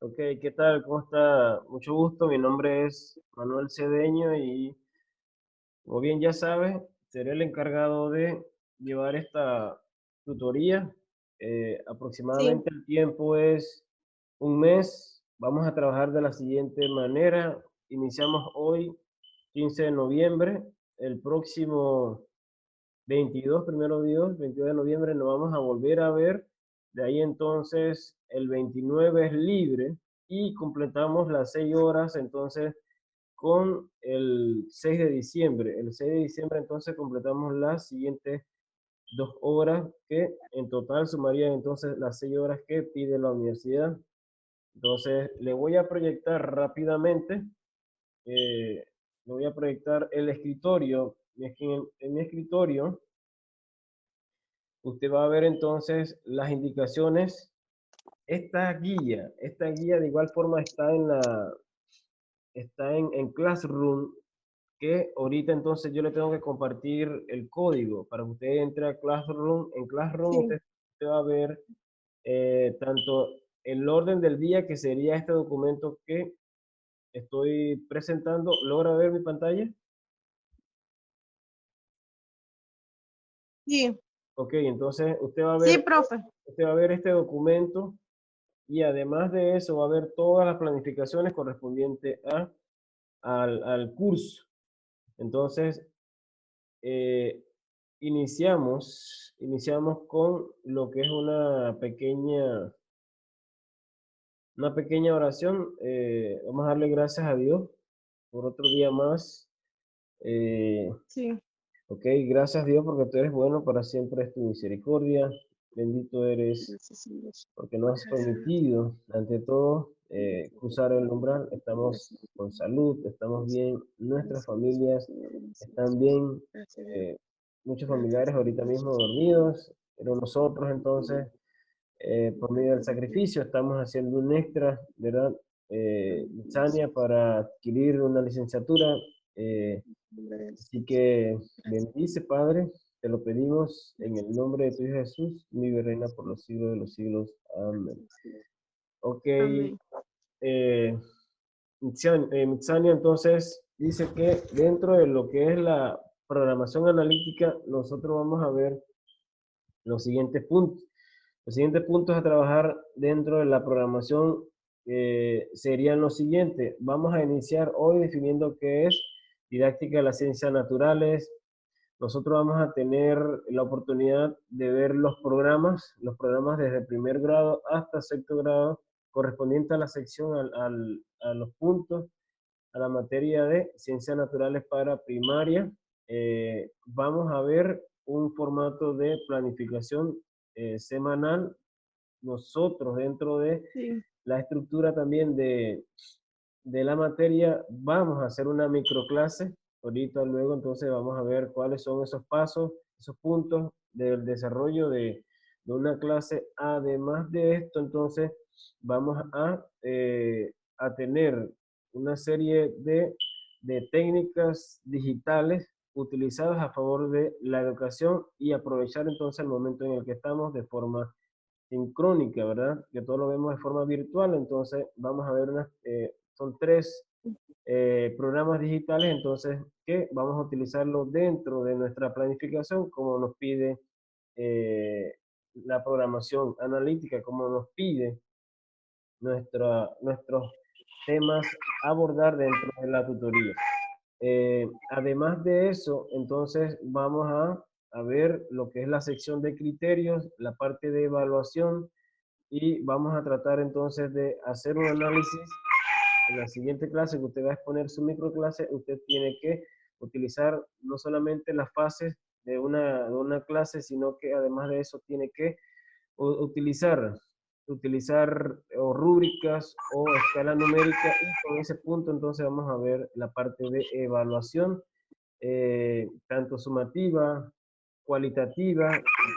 Ok, ¿qué tal? ¿Cómo está? Mucho gusto. Mi nombre es Manuel Cedeño y, como bien ya sabes, seré el encargado de llevar esta tutoría. Sí, Aproximadamente el tiempo es un mes. Vamos a trabajar de la siguiente manera. Iniciamos hoy, 15 de noviembre. El próximo 22, primero Dios, 22 de noviembre nos vamos a volver a ver. De ahí entonces el 29 es libre y completamos las 6 horas entonces con el 6 de diciembre. El 6 de diciembre entonces completamos las siguientes 2 horas que en total sumarían entonces las 6 horas que pide la universidad. Entonces le voy a proyectar rápidamente, le voy a proyectar el escritorio. En mi escritorio usted va a ver entonces las indicaciones. Esta guía de igual forma está en Classroom, que ahorita entonces yo le tengo que compartir el código para que usted entre a Classroom. En Classroom sí, usted va a ver tanto el orden del día, que sería este documento que estoy presentando. ¿Logra ver mi pantalla? sí, Ok, entonces usted va a sí, ver, profe. usted va a ver este documento. Y además de eso, va a haber todas las planificaciones correspondientes al curso. Entonces, eh, iniciamos con lo que es una pequeña oración. Vamos a darle gracias a Dios por otro día más. Eh, Sí, ok, gracias Dios porque tú eres bueno, para siempre es tu misericordia. Bendito eres gracias a Dios. porque nos has permitido, ante todo, cruzar el umbral. Estamos con salud, estamos bien, nuestras Gracias, Dios, familias están bien, eh, muchos familiares ahorita mismo dormidos, pero nosotros entonces, por medio del sacrificio, estamos haciendo un extra, ¿verdad? Sania, para adquirir una licenciatura. eh, Así que bendice, Padre, te lo pedimos en el nombre de tu Hijo Jesús, mi reina por los siglos de los siglos. Amén. Ok, Amén. Mitsania entonces dice que dentro de lo que es la programación analítica, nosotros vamos a ver los siguientes puntos. Los siguientes puntos a trabajar dentro de la programación serían los siguientes. Vamos a iniciar hoy definiendo qué es didáctica de las ciencias naturales. Nosotros vamos a tener la oportunidad de ver los programas desde primer grado hasta sexto grado, correspondiente a la sección, a los puntos, a la materia de ciencias naturales para primaria. Vamos a ver un formato de planificación semanal. Nosotros, dentro de Sí, la estructura también de la materia, vamos a hacer una microclase. Ahorita luego entonces vamos a ver cuáles son esos pasos, esos puntos del desarrollo de una clase. Además de esto, entonces vamos a tener una serie de técnicas digitales utilizadas a favor de la educación, y aprovechar entonces el momento en el que estamos de forma sincrónica, ¿verdad? Que todo lo vemos de forma virtual. Entonces vamos a ver son tres programas digitales, entonces, que vamos a utilizarlo dentro de nuestra planificación, como nos pide eh, la programación analítica, como nos pide nuestros temas a abordar dentro de la tutoría. Además de eso, entonces vamos a ver lo que es la sección de criterios, la parte de evaluación, y vamos a tratar entonces de hacer un análisis. En la siguiente clase que usted va a exponer su microclase, usted tiene que utilizar no solamente las fases de una clase, sino que además de eso tiene que utilizar o rúbricas o escala numérica, y con ese punto entonces vamos a ver la parte de evaluación, tanto sumativa, cualitativa.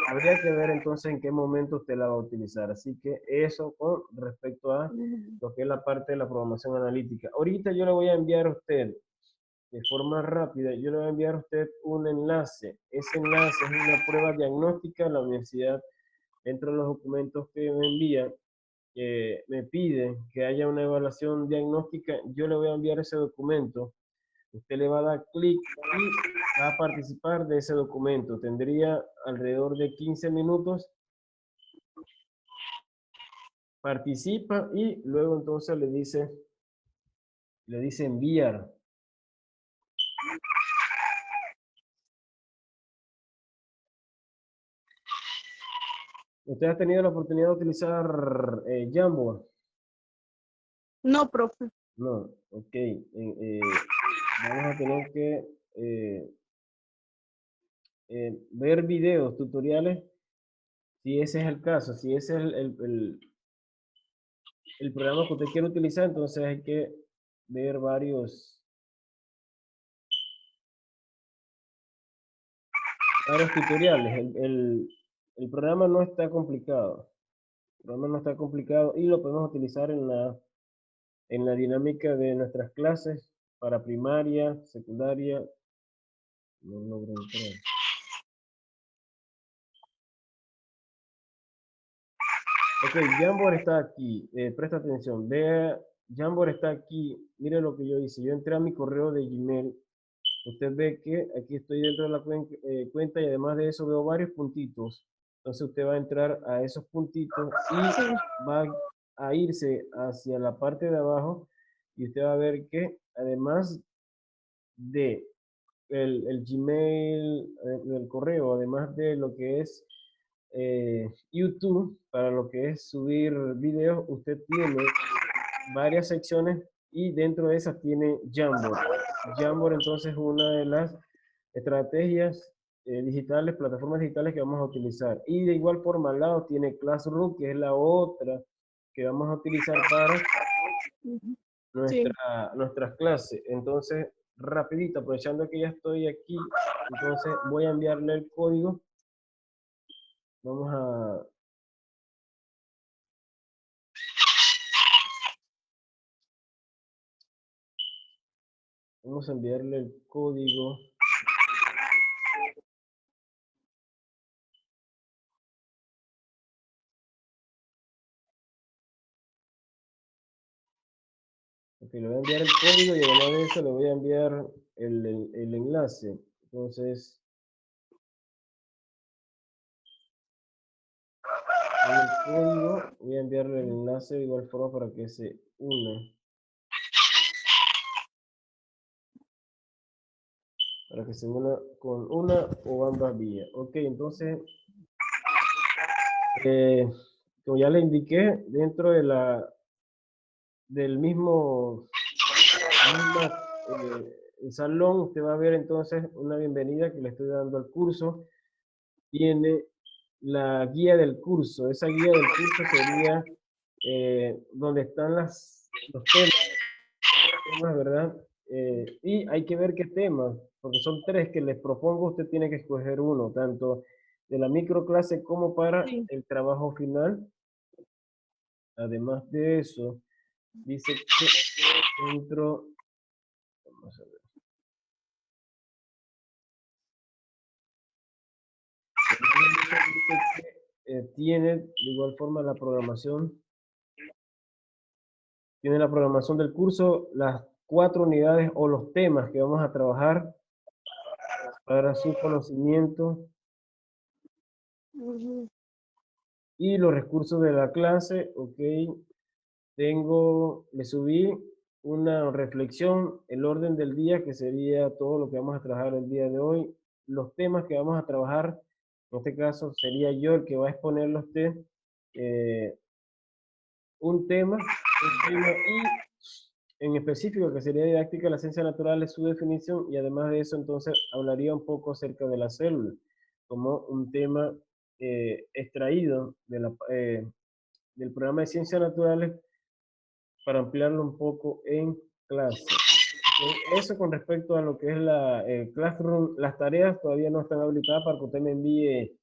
Habría que ver entonces en qué momento usted la va a utilizar. Así que eso con respecto a lo que es la parte de la programación analítica. Ahorita yo le voy a enviar a usted de forma rápida, yo le voy a enviar a usted un enlace. Ese enlace es una prueba diagnóstica de la universidad. Dentro de los documentos que me envía, me pide que haya una evaluación diagnóstica, yo le voy a enviar ese documento. Usted le va a dar clic y va a participar de ese documento. Tendría alrededor de 15 minutos. Participa y luego entonces le dice enviar. ¿Usted ha tenido la oportunidad de utilizar Jamboard? No, profe. No, ok. Vamos a tener que ver videos, tutoriales, si ese es el caso, si ese es el programa que usted quiere utilizar, entonces hay que ver varios tutoriales. El programa no está complicado. El programa no está complicado y lo podemos utilizar en la dinámica de nuestras clases para primaria, secundaria. No logro entrar. Ok, Jamboard está aquí. Presta atención. Vea, Jamboard está aquí. Mire lo que yo hice. Yo entré a mi correo de Gmail. Usted ve que aquí estoy dentro de la cuenta y además de eso veo varios puntitos. Entonces usted va a entrar a esos puntitos y va a irse hacia la parte de abajo y usted va a ver que además de el Gmail, el correo, además de lo que es YouTube, para lo que es subir videos, usted tiene varias secciones y dentro de esas tiene Jamboard. Jamboard entonces es una de las estrategias digitales, plataformas digitales que vamos a utilizar. Y de igual forma al lado tiene Classroom, que es la otra que vamos a utilizar para Sí. nuestras clases. Entonces, rapidito, aprovechando que ya estoy aquí, entonces voy a enviarle el código. Vamos a... Vamos a enviarle el código. Ok, le voy a enviar el código y además de eso le voy a enviar el enlace. Entonces, en el código voy a enviarle el enlace de igual forma para que se una. Para que se una con una o ambas vías. Ok, entonces, como ya le indiqué, dentro de del mismo el salón, usted va a ver entonces una bienvenida que le estoy dando al curso. Tiene la guía del curso. Esa guía del curso sería donde están los temas, ¿verdad? Y hay que ver qué temas, porque son tres que les propongo, usted tiene que escoger uno, tanto de la microclase como para Sí. el trabajo final. Además de eso, dice que dentro, vamos a ver, dice que tiene de igual forma la programación, tiene la programación del curso, las 4 unidades o los temas que vamos a trabajar para su conocimiento Ujú. y los recursos de la clase. Ok, le subí una reflexión, el orden del día, que sería todo lo que vamos a trabajar el día de hoy, los temas que vamos a trabajar, en este caso sería yo el que va a exponerlo a usted, eh, un tema y en específico que sería didáctica de la ciencia natural es su definición y además de eso entonces hablaría un poco acerca de la célula como un tema extraído del programa de ciencias naturales para ampliarlo un poco en clase. Eso con respecto a lo que es la Classroom, las tareas todavía no están habilitadas para que usted me envíe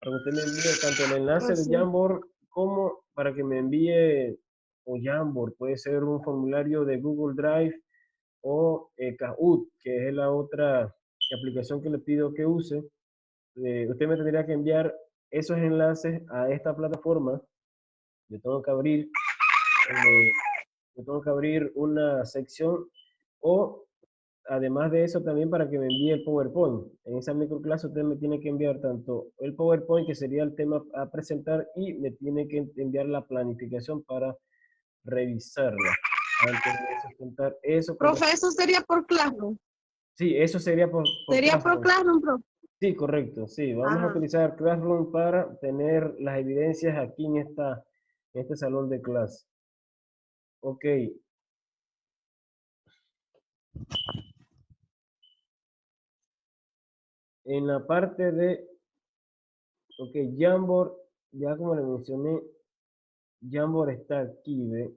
tanto el enlace de Así. Jamboard como para que me envíe o Jamboard, puede ser un formulario de Google Drive o Kahoot, que es la otra aplicación que le pido que use. Usted me tendría que enviar esos enlaces a esta plataforma yo tengo que abrir, yo tengo que abrir una sección o además de eso también para que me envíe el PowerPoint. En esa microclase usted me tiene que enviar tanto el PowerPoint, que sería el tema a presentar, y me tiene que enviar la planificación para revisarla. Antes de sustentar eso. Profe, eso sería por Classroom. Sí, eso sería por Sería por Classroom, profe. Sí, correcto, sí. Vamos a Ajá. utilizar Classroom para tener las evidencias aquí en este salón de clase. Ok. En la parte de, ok, Jamboard, ya como le mencioné, Jamboard está aquí, ¿ve?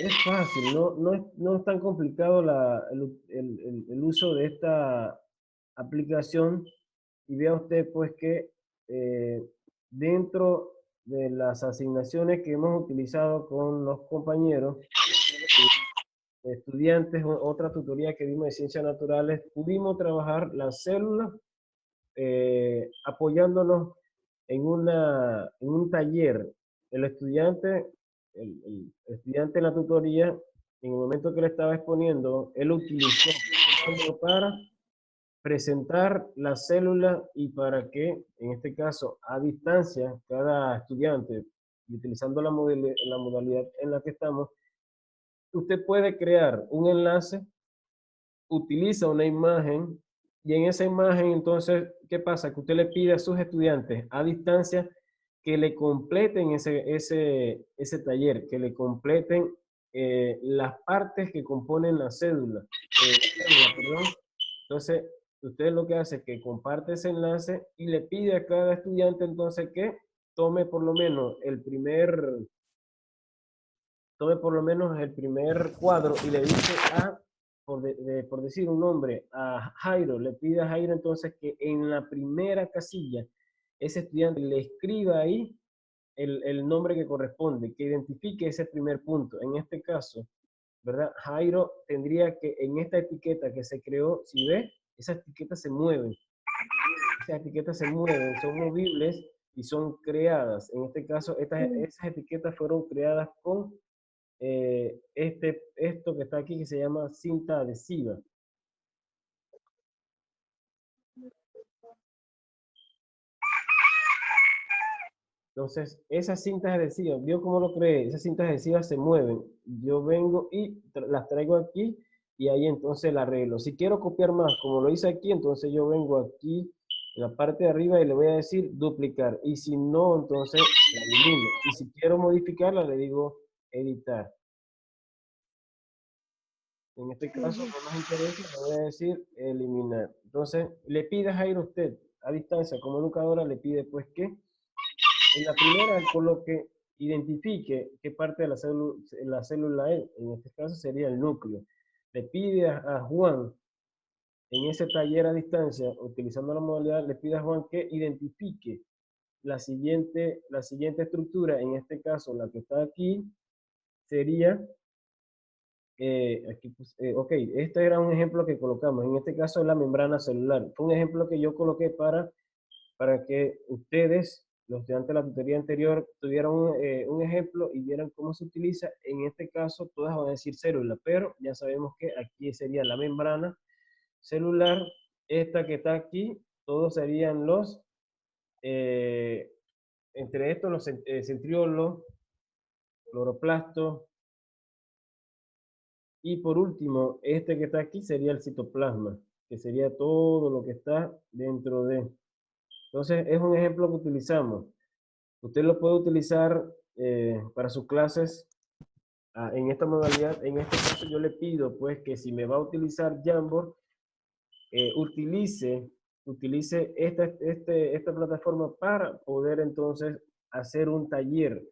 Es fácil, no es tan complicado el uso de esta aplicación, y vea usted pues que dentro de las asignaciones que hemos utilizado con los compañeros, estudiantes, otra tutoría que vimos de ciencias naturales, pudimos trabajar las células apoyándonos en un taller. El estudiante, el estudiante en la tutoría, en el momento que le estaba exponiendo, él utilizó para presentar la célula y para que, en este caso, a distancia, cada estudiante, utilizando la modalidad en la que estamos, usted puede crear un enlace, utiliza una imagen, y en esa imagen, entonces, ¿qué pasa? Que usted le pide a sus estudiantes a distancia que le completen ese taller, que le completen las partes que componen la cédula. Perdón. Entonces, usted lo que hace es que comparte ese enlace y le pide a cada estudiante entonces que tome por lo menos el primer cuadro y le dice por decir un nombre, a Jairo, le pide a Jairo entonces que en la primera casilla ese estudiante le escriba ahí el nombre que corresponde, que identifique ese primer punto. En este caso, ¿verdad? Jairo tendría que, en esta etiqueta que se creó, si ve, esas etiquetas se mueven. Esas etiquetas se mueven, son movibles y son creadas. En este caso, esas etiquetas fueron creadas con esto que está aquí, que se llama cinta adhesiva. Entonces, esas cintas adhesivas, ¿vio cómo lo creé? Esas cintas adhesivas se mueven. Yo vengo y las traigo aquí y ahí entonces las arreglo. Si quiero copiar más, como lo hice aquí, entonces yo vengo aquí en la parte de arriba y le voy a decir duplicar. Y si no, entonces la elimino. Y si quiero modificarla, le digo editar. En este caso, no nos interesa, le voy a decir eliminar. Entonces, le pide a Jairo usted, a distancia, como educadora, le pide pues que en la primera coloque, identifique qué parte de la célula es. En este caso sería el núcleo. Le pide a Juan, en ese taller a distancia, utilizando la modalidad, le pide a Juan que identifique la siguiente estructura. En este caso, la que está aquí, sería ok, este era un ejemplo que colocamos. En este caso es la membrana celular. Fue un ejemplo que yo coloqué para que ustedes, los estudiantes de la tutoría anterior, tuvieran un ejemplo y vieran cómo se utiliza. En este caso, todas van a decir célula, pero ya sabemos que aquí sería la membrana celular. Esta que está aquí, todos serían eh, entre estos, los centriolos, cloroplastos. Y por último, este que está aquí sería el citoplasma, que sería todo lo que está dentro de. Entonces, es un ejemplo que utilizamos. Usted lo puede utilizar para sus clases en esta modalidad. En este caso, yo le pido pues que si me va a utilizar Jamboard, utilice esta plataforma para poder entonces hacer un taller.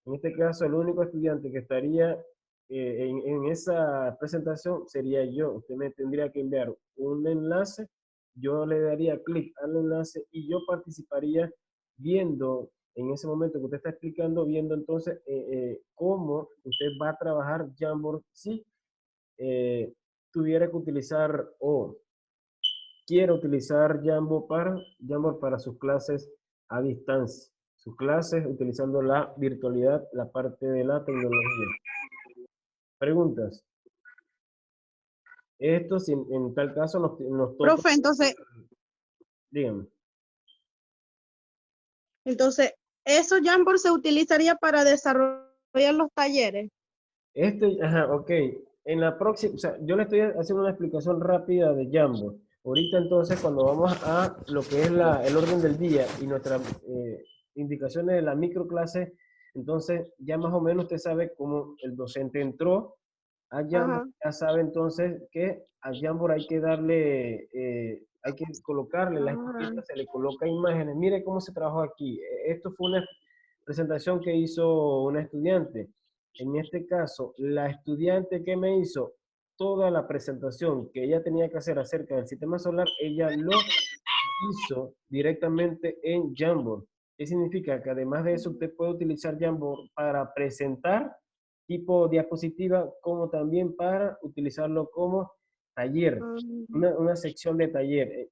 En este caso, el único estudiante que estaría en esa presentación sería yo. Usted me tendría que enviar un enlace, yo le daría clic al enlace y yo participaría viendo, en ese momento que usted está explicando, viendo entonces cómo usted va a trabajar Jamboard si tuviera que utilizar o quiere utilizar Jamboard para sus clases a distancia. sus clases utilizando la virtualidad, la parte de la tecnología. Preguntas. Esto, si en tal caso nos toca, Profe, díganme. entonces, eso Jamboard se utilizaría para desarrollar los talleres. Ajá, ok. En la próxima, o sea, yo le estoy haciendo una explicación rápida de Jamboard. Ahorita entonces, cuando vamos a lo que es el orden del día y nuestras indicaciones de la microclase, entonces ya más o menos usted sabe cómo el docente entró a Jamboard, Ajá. ya sabe entonces que a Jamboard hay que darle, hay que colocarle las Ajá. etiquetas, se le coloca imágenes. Mire cómo se trabajó aquí. Esto fue una presentación que hizo una estudiante. En este caso, la estudiante que me hizo toda la presentación que ella tenía que hacer acerca del sistema solar, ella lo hizo directamente en Jamboard. ¿Qué significa? Que además de eso, usted puede utilizar Jamboard para presentar tipo diapositiva, como también para utilizarlo como taller, una sección de taller.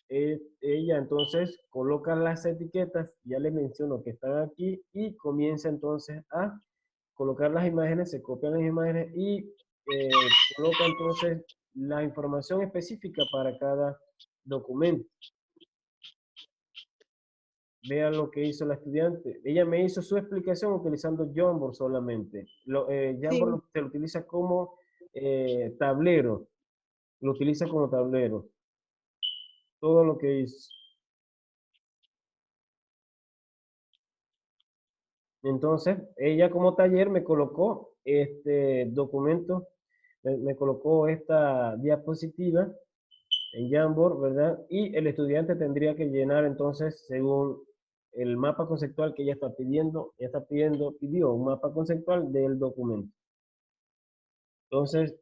Ella entonces coloca las etiquetas, ya les menciono que están aquí, y comienza entonces a colocar las imágenes, se copian las imágenes y coloca entonces la información específica para cada documento. Vean lo que hizo la estudiante. Ella me hizo su explicación utilizando Jamboard solamente. Jamboard Sí. se lo utiliza como tablero. Lo utiliza como tablero. Todo lo que hizo. Entonces, ella como taller me colocó este documento, me colocó esta diapositiva en Jamboard, ¿verdad? Y el estudiante tendría que llenar entonces según el mapa conceptual que ella está pidiendo, pidió un mapa conceptual del documento. Entonces,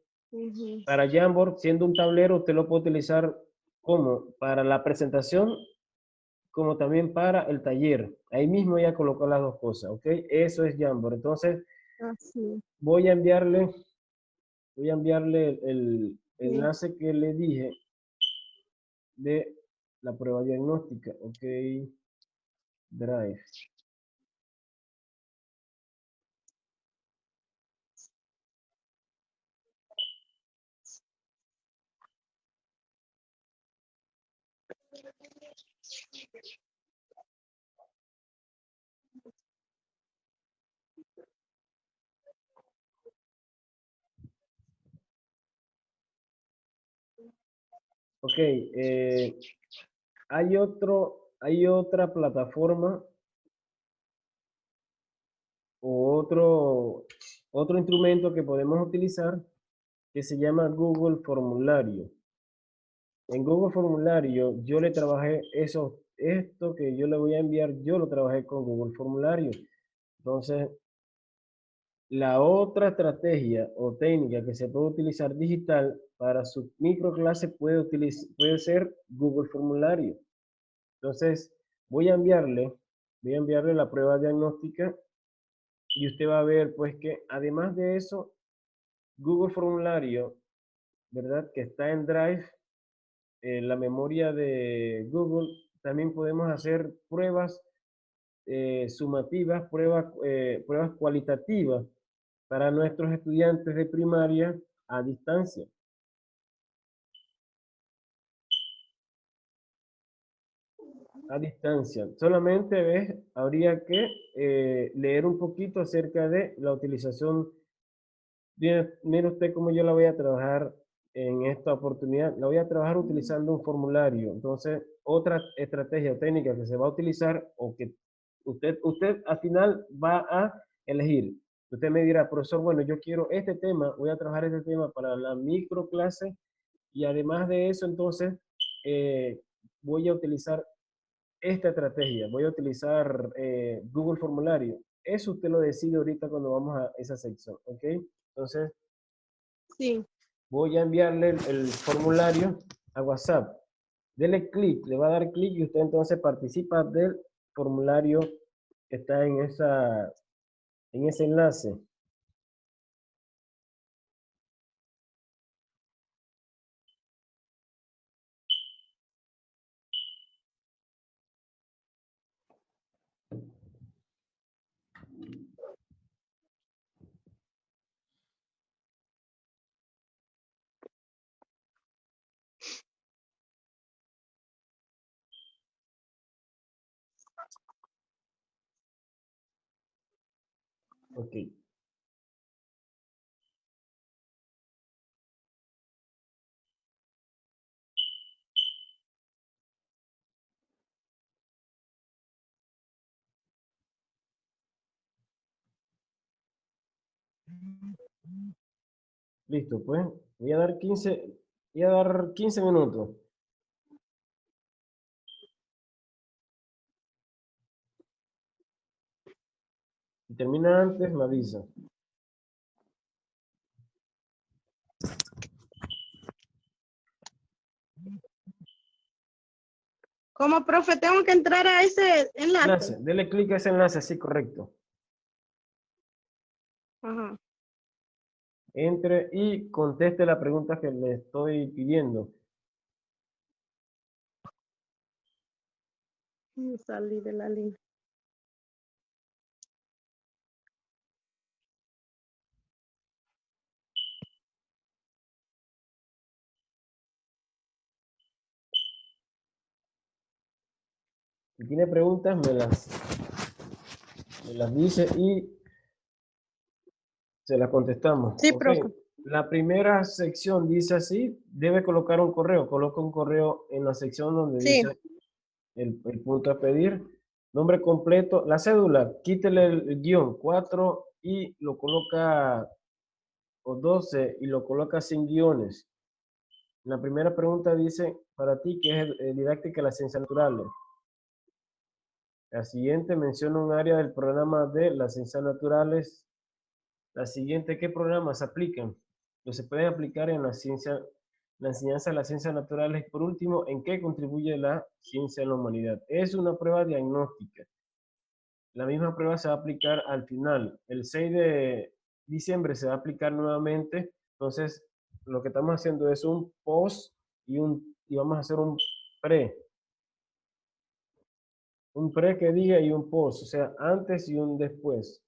para Jamboard, siendo un tablero, usted lo puede utilizar como para la presentación, como también para el taller. Ahí mismo ya colocó las dos cosas, ¿ok? Eso es Jamboard. Entonces, Así. voy a enviarle, el Sí. enlace que le dije de la prueba diagnóstica, ¿ok? Drive. Ok, hay otra plataforma o otro instrumento que podemos utilizar que se llama Google Formulario. En Google Formulario yo le trabajé esto que yo le voy a enviar, yo lo trabajé con Google Formulario. Entonces, la otra estrategia o técnica que se puede utilizar digital para su microclase puede ser Google Formulario. Entonces, voy a enviarle la prueba diagnóstica y usted va a ver pues que además de eso, Google Formulario, ¿verdad? Que está en Drive, en la memoria de Google, también podemos hacer pruebas sumativas, pruebas cualitativas para nuestros estudiantes de primaria a distancia. A distancia. Solamente habría que leer un poquito acerca de la utilización. Mire usted cómo yo la voy a trabajar en esta oportunidad. La voy a trabajar utilizando un formulario. Entonces, otra estrategia o técnica que se va a utilizar o que usted al final va a elegir. Usted me dirá, profesor, bueno, yo quiero este tema, voy a trabajar este tema para la microclase y además de eso, entonces, voy a utilizar esta estrategia, voy a utilizar Google Formulario. Eso usted lo decide ahorita cuando vamos a esa sección, ¿ok? Entonces, Sí. voy a enviarle el formulario a WhatsApp. Dele clic, le va a dar clic y usted entonces participa del formulario que está en ese enlace. Ok. Listo, pues. Voy a dar 15 minutos. Si termina antes, me avisa. Como profe, tengo que entrar a ese enlace. Dele clic a ese enlace, sí, correcto. Ajá. Entre y conteste la pregunta que le estoy pidiendo. Salí de la línea. Si tiene preguntas, me las dice y se las contestamos. Sí, Ok. profe. La primera sección dice así, debe colocar un correo. Coloca un correo en la sección donde Sí. dice el punto a pedir. Nombre completo, la cédula, quítele el guión 4 y lo coloca, o 12 y lo coloca sin guiones. La primera pregunta dice, para ti, ¿qué es didáctica de las ciencias naturales? La siguiente menciona un área del programa de las ciencias naturales. La siguiente, ¿qué programas se aplican? Pues se pueden aplicar en la enseñanza de las ciencias naturales. Por último, ¿en qué contribuye la ciencia en la humanidad? Es una prueba diagnóstica. La misma prueba se va a aplicar al final. El 6 de diciembre se va a aplicar nuevamente. Entonces, lo que estamos haciendo es un post y vamos a hacer un pre. Un pre que diga y un post, o sea, antes y un después.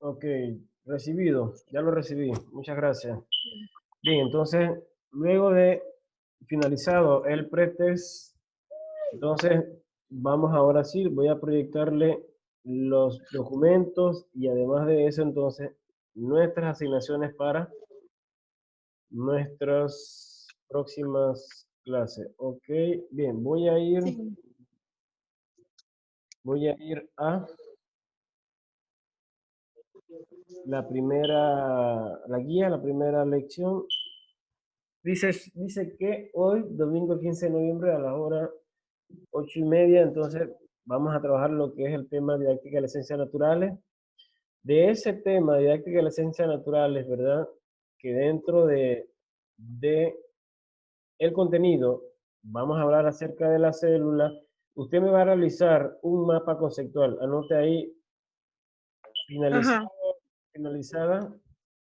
Ok, recibido, ya lo recibí, muchas gracias. Bien, entonces, luego de finalizado el pretest, entonces vamos ahora sí, voy a proyectarle los documentos y además de eso, entonces, nuestras asignaciones para nuestras próximas clases. Ok, bien, Sí. voy a ir a la guía, la primera lección. Dice que hoy, domingo 15 de noviembre, a la hora 8:30, entonces vamos a trabajar lo que es el tema didáctica de las ciencias naturales. De ese tema, didáctica de las ciencias naturales, ¿verdad? Que dentro de el contenido, vamos a hablar acerca de la célula. Usted me va a realizar un mapa conceptual. Anote ahí, Ajá. finalizada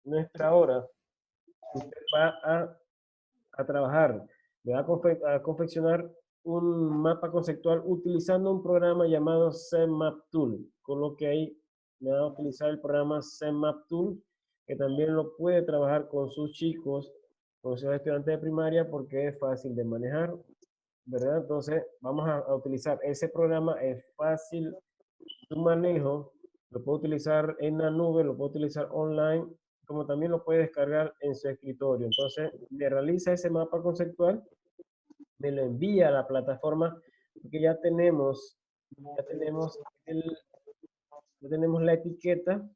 nuestra hora. Usted va a trabajar, me va a confeccionar un mapa conceptual utilizando un programa llamado CMap Tool. Con lo que ahí me va a utilizar el programa CMap Tool, que también lo puede trabajar con sus chicos, con sus estudiantes de primaria, porque es fácil de manejar, ¿verdad? Entonces, vamos a utilizar ese programa, es fácil su manejo, lo puede utilizar en la nube, lo puede utilizar online, como también lo puede descargar en su escritorio. Entonces, me realiza ese mapa conceptual, me lo envía a la plataforma, porque ya tenemos, ya tenemos la etiqueta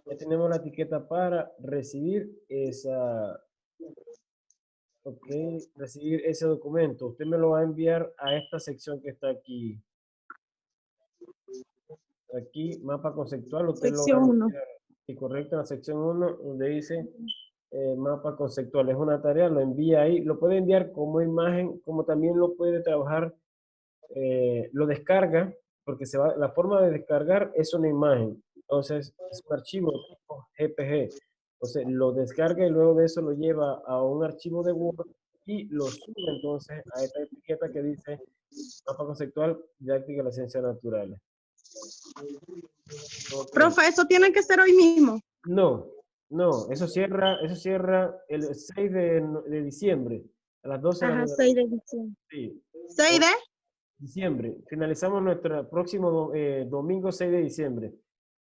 Ya tenemos la etiqueta para recibir esa, ok, recibir ese documento. Usted me lo va a enviar a esta sección que está aquí. Aquí, mapa conceptual, usted lo va a Sección 1. enviar. Y correcto, en la sección 1, donde dice mapa conceptual. Es una tarea, lo envía ahí. Lo puede enviar como imagen, como también lo puede trabajar, lo descarga, porque la forma de descargar es una imagen. Entonces, es un archivo tipo GPG. Entonces, lo descarga y luego de eso lo lleva a un archivo de Word y lo sube entonces a esta etiqueta que dice mapa conceptual didáctica de las ciencias naturales. Okay. Profe, eso tiene que ser hoy mismo. No, no, eso cierra el 6 de diciembre, a las 12 de la Ajá, medianoche. 6 de diciembre. Sí. 6 de Diciembre. Finalizamos nuestro próximo domingo 6 de diciembre.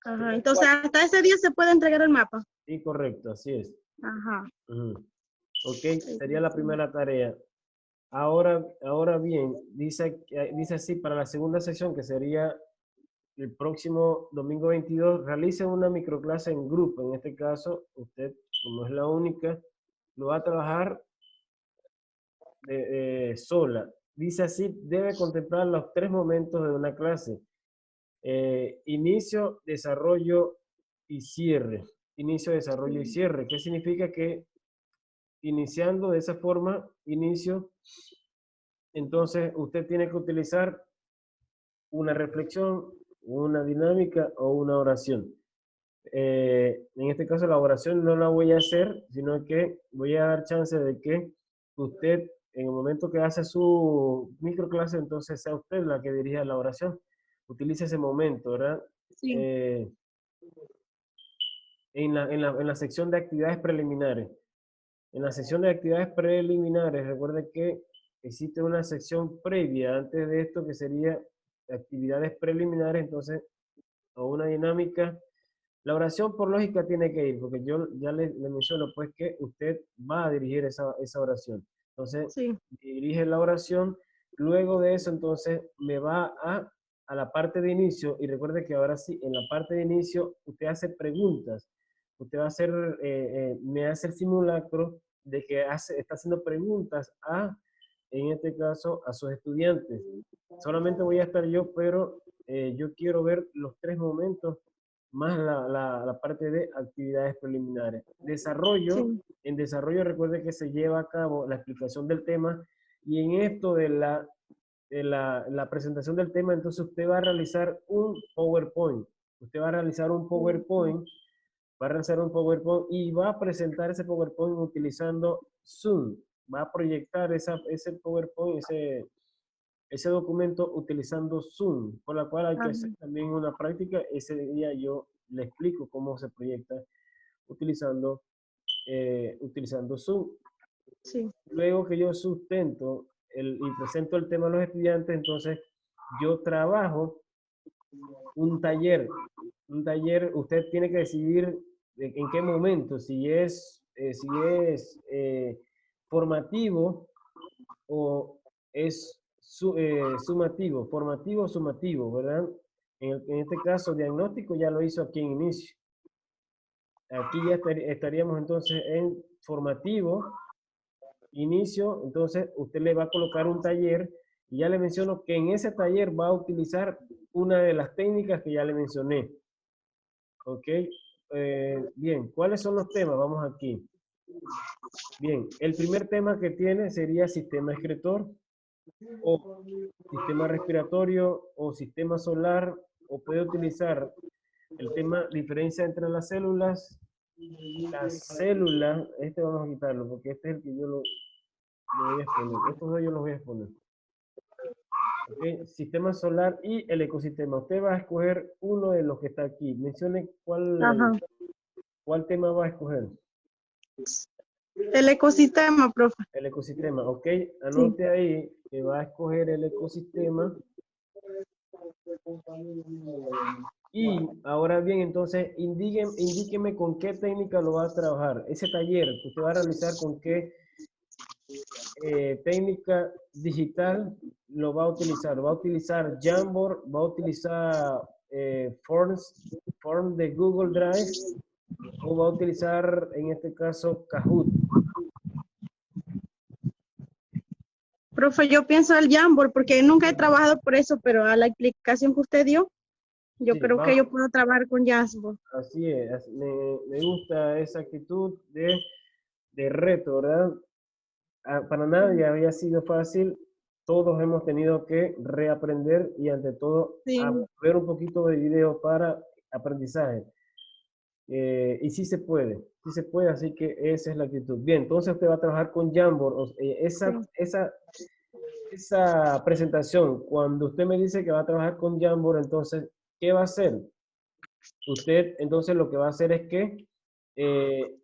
Ajá, entonces hasta ese día se puede entregar el mapa. Sí, correcto, así es. Ajá. Ok, sería la primera tarea. Ahora bien, dice así, para la segunda sesión, que sería el próximo domingo 22, realice una microclase en grupo. En este caso, usted, como es la única, lo va a trabajar sola. Dice así, debe contemplar los 3 momentos de una clase. Inicio, desarrollo y cierre. Inicio, desarrollo y cierre. ¿Qué significa? Que iniciando de esa forma, inicio, entonces usted tiene que utilizar una reflexión, una dinámica o una oración. En este caso la oración no la voy a hacer, sino que voy a dar chance de que usted, en el momento que hace su microclase, entonces sea usted la que dirija la oración. Utilice ese momento, ¿verdad? Sí. En la sección de actividades preliminares. En la sección de actividades preliminares, recuerde que existe una sección previa antes de esto que sería actividades preliminares, entonces, o una dinámica. La oración por lógica tiene que ir, porque yo ya le menciono pues que usted va a dirigir esa oración. Entonces, Sí. dirige la oración, luego de eso entonces me va a la parte de inicio, y recuerde que ahora sí, en la parte de inicio usted hace preguntas. Usted va a hacer, me hace el simulacro de que está haciendo preguntas en este caso, a sus estudiantes. Solamente voy a estar yo, pero yo quiero ver los 3 momentos más la parte de actividades preliminares. Desarrollo, Sí. en desarrollo recuerde que se lleva a cabo la explicación del tema, y en esto de la presentación del tema, entonces usted va a realizar un PowerPoint. Usted va a realizar un PowerPoint, y va a presentar ese PowerPoint utilizando Zoom. Va a proyectar ese PowerPoint, ese documento utilizando Zoom, por la cual hay que Ajá. hacer también una práctica. Ese día yo le explico cómo se proyecta utilizando, utilizando Zoom. Sí. Luego que yo sustento y presento el tema a los estudiantes, entonces yo trabajo un taller. Un taller, usted tiene que decidir en qué momento, si es formativo o es sumativo, formativo o sumativo, ¿verdad? En este caso, diagnóstico ya lo hizo aquí en inicio. Aquí ya estaríamos entonces en formativo, inicio, entonces usted le va a colocar un taller, y ya le menciono que en ese taller va a utilizar una de las técnicas que ya le mencioné. ¿Ok? Bien, ¿cuáles son los temas? Vamos aquí. Bien, el primer tema que tiene sería sistema excretor, o sistema respiratorio, o sistema solar, o puede utilizar el tema diferencia entre las células. Las células, este vamos a quitarlo porque este es el que yo lo voy a exponer. Estos dos yo los voy a exponer. Okay. Sistema solar y el ecosistema. Usted va a escoger uno de los que está aquí. Mencione Ajá. cuál tema va a escoger. El ecosistema, profe. El ecosistema, ok. Sí. Anote ahí que va a escoger el ecosistema. Y ahora bien, entonces, indíqueme con qué técnica lo va a trabajar. Ese taller que usted va a realizar, con qué técnica digital lo va a utilizar. Va a utilizar Jamboard, va a utilizar Forms de Google Drive o va a utilizar en este caso Kahoot. Profe, yo pienso el Jamboard porque nunca he trabajado por eso, pero a la explicación que usted dio, yo Sí, creo que yo puedo trabajar con Jamboard. así es. Me gusta esa actitud de reto, ¿verdad? Para nadie había sido fácil. Todos hemos tenido que reaprender y ante todo Sí, ver un poquito de video para aprendizaje. Y sí se puede, así que esa es la actitud. Bien, entonces usted va a trabajar con Jamboard. sí. Esa presentación, cuando usted me dice que va a trabajar con Jamboard, entonces, ¿qué va a hacer? Usted entonces lo que va a hacer es que eh,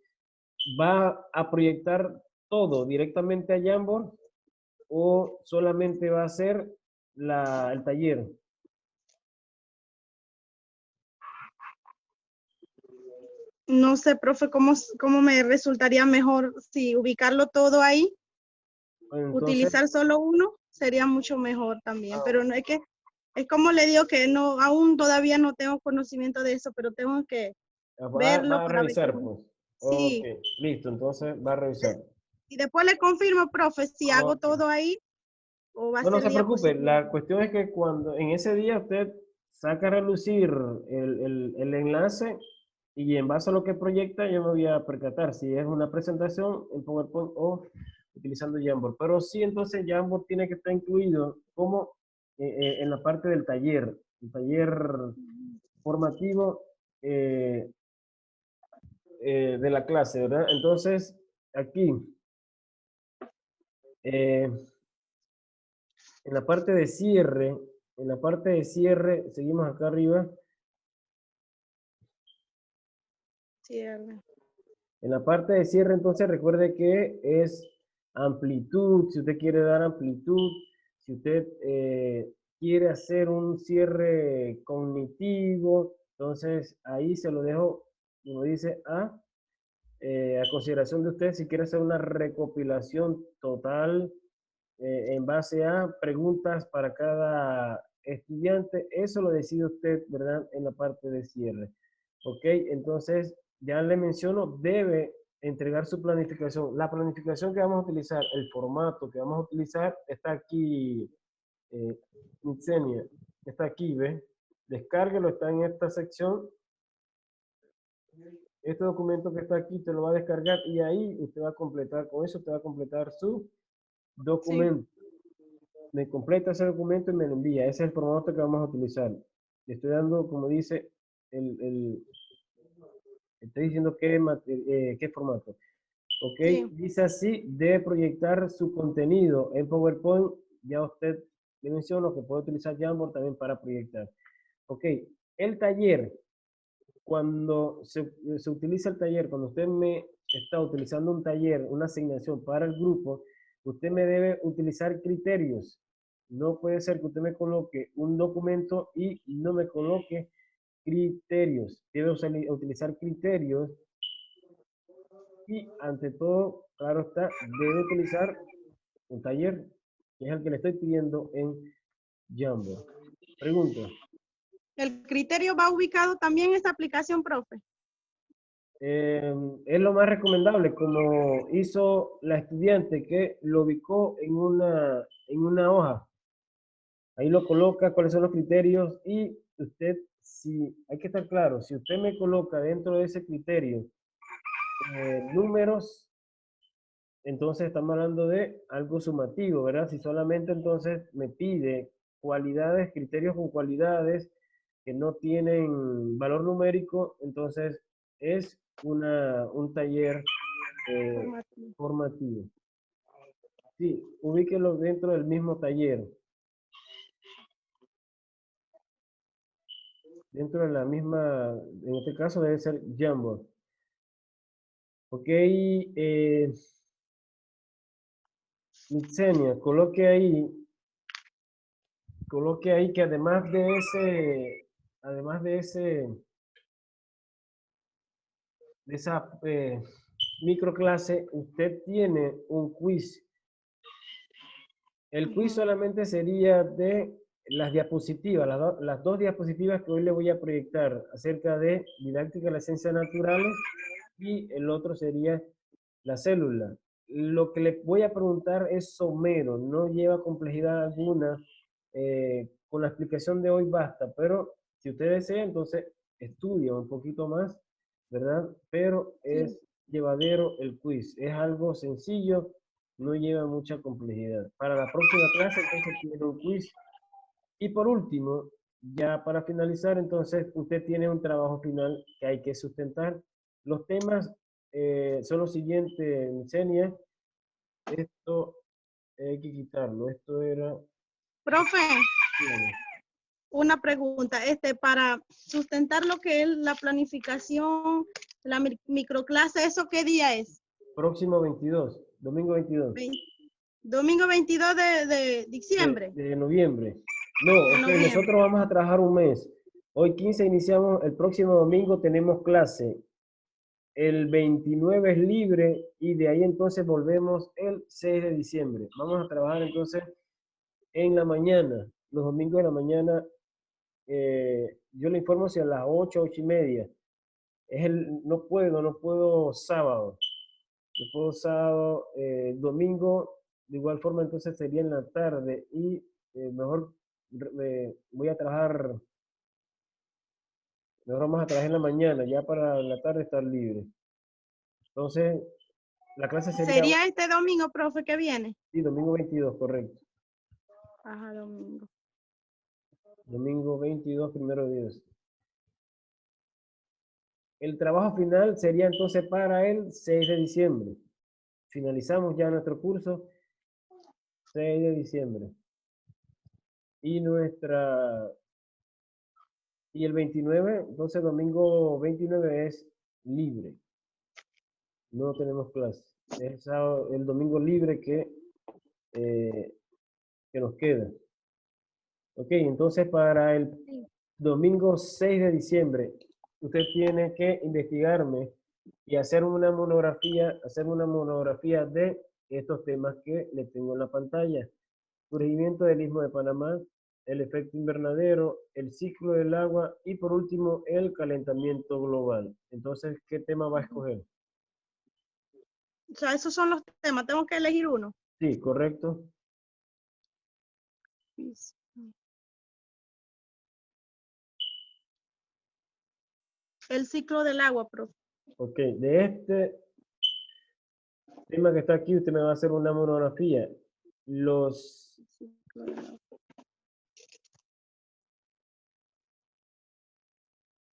va a proyectar todo directamente a Jamboard o solamente va a hacer el taller. No sé, profe, cómo me resultaría mejor si ubicarlo todo ahí, Entonces, utilizar solo uno, sería mucho mejor también. Pero no es que, es como le digo que no, aún todavía no tengo conocimiento de eso, pero tengo que verlo va a para ver revisar, cómo. pues. Ok, Sí, listo, entonces va a revisar. y después le confirmo, profe, si hago Ok. todo ahí o va a No, no ser se preocupe, diapositiva. la cuestión es que cuando en ese día usted saca a relucir el enlace y en base a lo que proyecta yo me voy a percatar si es una presentación en PowerPoint o utilizando Jamboard. Pero sí, entonces Jamboard tiene que estar incluido como en la parte del taller, el taller formativo eh, de la clase, ¿verdad? Entonces, aquí, eh, en la parte de cierre, seguimos acá arriba. Cierre. En la parte de cierre, entonces recuerde que es amplitud, si usted quiere dar amplitud, si usted quiere hacer un cierre cognitivo, entonces ahí se lo dejo, como dice, a consideración de usted, si quiere hacer una recopilación total en base a preguntas para cada estudiante, eso lo decide usted, ¿verdad? En la parte de cierre. Ok, entonces ya le menciono, debe entregar su planificación. La planificación que vamos a utilizar, el formato que vamos a utilizar, está aquí, Nitsenia, está aquí, ¿ve? Descárguelo, está en esta sección. Este documento que está aquí te lo va a descargar y ahí usted va a completar, con eso te va a completar su Sí, documento. Me completa ese documento y me lo envía. Ese es el formato que vamos a utilizar. Le estoy dando, como dice, estoy diciendo qué formato. Ok, sí. dice así, de proyectar su contenido en PowerPoint. Ya usted le menciono que puede utilizar Jamboard también para proyectar. Ok, el taller, cuando se utiliza el taller, cuando usted me está utilizando un taller, una asignación para el grupo, usted me debe utilizar criterios. No puede ser que usted me coloque un documento y no me coloque criterios. Debe utilizar criterios y ante todo, claro está, debe utilizar un taller, que es el que le estoy pidiendo en Jamboard. Pregunta. ¿El criterio va ubicado también en esta aplicación, profe? Es lo más recomendable, como hizo la estudiante que lo ubicó en una hoja. Ahí lo coloca, cuáles son los criterios y usted, si hay que estar claro, si usted me coloca dentro de ese criterio números, entonces estamos hablando de algo sumativo, ¿verdad? Si solamente entonces me pide cualidades, criterios con cualidades que no tienen valor numérico, entonces es un taller Formativo. formativo. Sí, ubíquelo dentro del mismo taller, dentro de la misma, en este caso debe ser Jamboard. Ok, Mitsenia, coloque ahí que además de esa microclase, usted tiene un quiz. El quiz Ujú. solamente sería de las diapositivas, las dos diapositivas que hoy le voy a proyectar acerca de didáctica de las ciencias naturales y el otro sería la célula. Lo que le voy a preguntar es somero, no lleva complejidad alguna. Con la explicación de hoy basta, pero si usted desea, entonces estudia un poquito más, ¿verdad? Pero Sí. es llevadero el quiz, es algo sencillo, no lleva mucha complejidad. Para la próxima clase, entonces tiene un quiz. Y por último, ya para finalizar, entonces usted tiene un trabajo final que hay que sustentar. Los temas son los siguientes, Senia. Esto hay que quitarlo. Esto era... Profe, una pregunta, para sustentar lo que es la planificación, la microclase, ¿eso qué día es? Próximo 22, domingo 22. Domingo 22 de diciembre. De noviembre. No, De ok, noviembre. nosotros vamos a trabajar un mes. Hoy 15 iniciamos, el próximo domingo tenemos clase. El 29 es libre y de ahí entonces volvemos el 6 de diciembre. Vamos a trabajar entonces en la mañana, los domingos de la mañana. Yo le informo si a las 8, 8:30. No puedo sábado. No puedo sábado, domingo, de igual forma entonces sería en la tarde y mejor voy a trabajar, mejor vamos a trabajar en la mañana, ya para la tarde estar libre. Entonces, la clase sería... ¿Sería este domingo, profe, que viene? Sí, domingo 22, correcto. Ajá, domingo. Domingo 22, primero de Dios. El trabajo final sería entonces para el 6 de diciembre. Finalizamos ya nuestro curso 6 de diciembre. Y y el 29, entonces domingo 29 es libre. No tenemos clase. Es el domingo libre que nos queda. Ok, entonces para el domingo 6 de diciembre, usted tiene que investigarme y hacer una monografía de estos temas que le tengo en la pantalla. Surgimiento del Istmo de Panamá, el efecto invernadero, el ciclo del agua y por último el calentamiento global. Entonces, ¿qué tema va a escoger? O sea, esos son los temas, tengo que elegir uno. Sí, correcto. El ciclo del agua, profe. Ok, de este tema que está aquí, usted me va a hacer una monografía.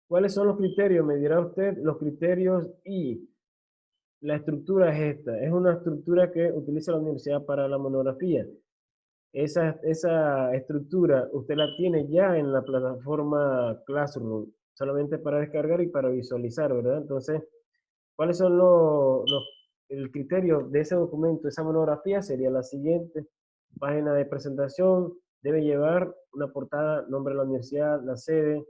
¿Cuáles son los criterios? Me dirá usted los criterios y la estructura es esta. Es una estructura que utiliza la universidad para la monografía. Esa estructura usted la tiene ya en la plataforma Classroom, solamente para descargar y para visualizar, ¿verdad? Entonces, ¿cuáles son el criterio de ese documento? Esa monografía sería la siguiente. Página de presentación debe llevar una portada, nombre de la universidad, la sede,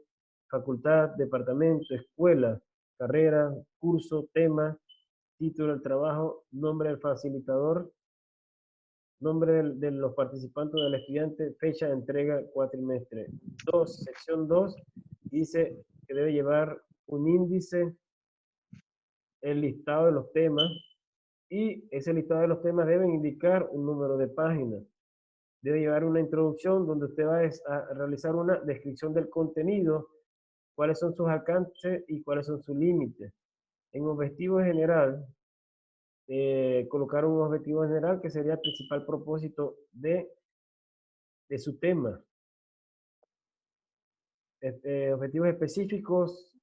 facultad, departamento, escuela, carrera, curso, tema, título del trabajo, nombre del facilitador, nombre de los participantes del estudiante, fecha de entrega, cuatrimestre. Sección 2, dice que debe llevar un índice, el listado de los temas, y ese listado de los temas debe indicar un número de páginas. Debe llevar una introducción donde usted va a realizar una descripción del contenido, cuáles son sus alcances y cuáles son sus límites. En objetivo general, colocar un objetivo general que sería el principal propósito de su tema. Objetivos específicos,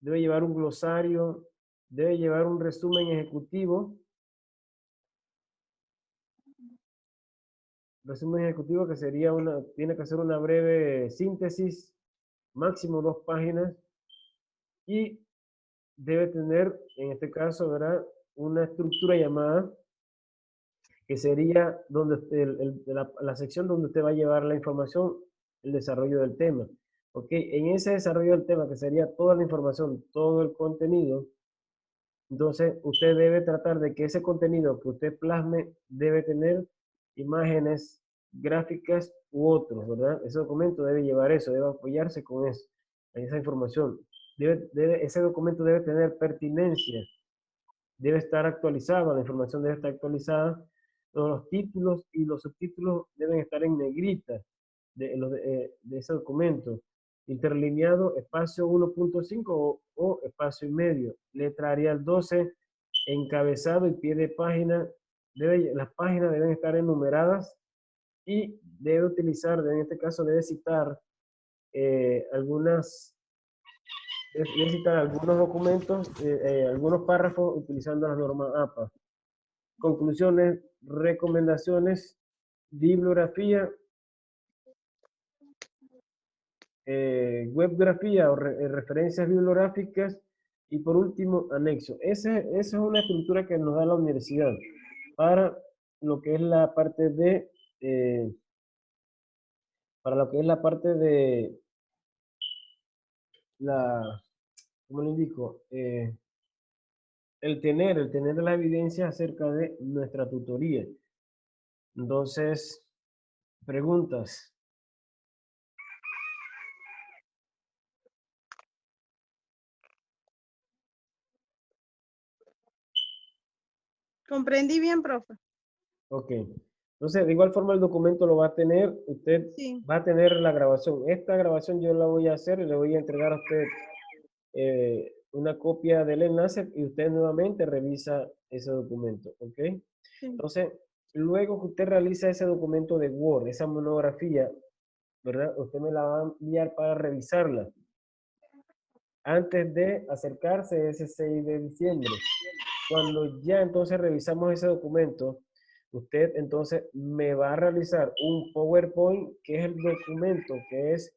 debe llevar un glosario, debe llevar un resumen ejecutivo. Resumen ejecutivo que sería tiene que hacer una breve síntesis, máximo 2 páginas, y debe tener, en este caso, ¿verdad?, una estructura llamada, que sería donde la sección donde usted va a llevar la información, el desarrollo del tema. ¿Ok? En ese desarrollo del tema, que sería toda la información, todo el contenido, entonces usted debe tratar de que ese contenido que usted plasme debe tener imágenes gráficas u otros, ¿verdad? Ese documento debe llevar eso, debe apoyarse con eso, esa información. Ese documento debe tener pertinencia, debe estar actualizado, la información debe estar actualizada, los títulos y los subtítulos deben estar en negrita de ese documento, interlineado espacio 1.5 o espacio y medio, letra Arial 12, encabezado y pie de página, las páginas deben estar enumeradas y debe utilizar, en este caso debe citar debe citar algunos documentos, algunos párrafos utilizando las normas APA. Conclusiones, recomendaciones, bibliografía, webgrafía o referencias bibliográficas y por último anexo. Esa es una estructura que nos da la universidad para lo que es la parte de la, ¿cómo le indico? El tener la evidencia acerca de nuestra tutoría. Entonces, preguntas. Comprendí bien, profe. Ok. Entonces, de igual forma el documento lo va a tener, usted Sí. va a tener la grabación. Esta grabación yo la voy a hacer y le voy a entregar a usted una copia del enlace y usted nuevamente revisa ese documento, ¿ok? Sí. Entonces, luego que usted realiza ese documento de Word, esa monografía, ¿verdad? Usted me la va a enviar para revisarla antes de acercarse a ese 6 de diciembre. Cuando ya entonces revisamos ese documento, usted entonces me va a realizar un PowerPoint, que es el documento, que es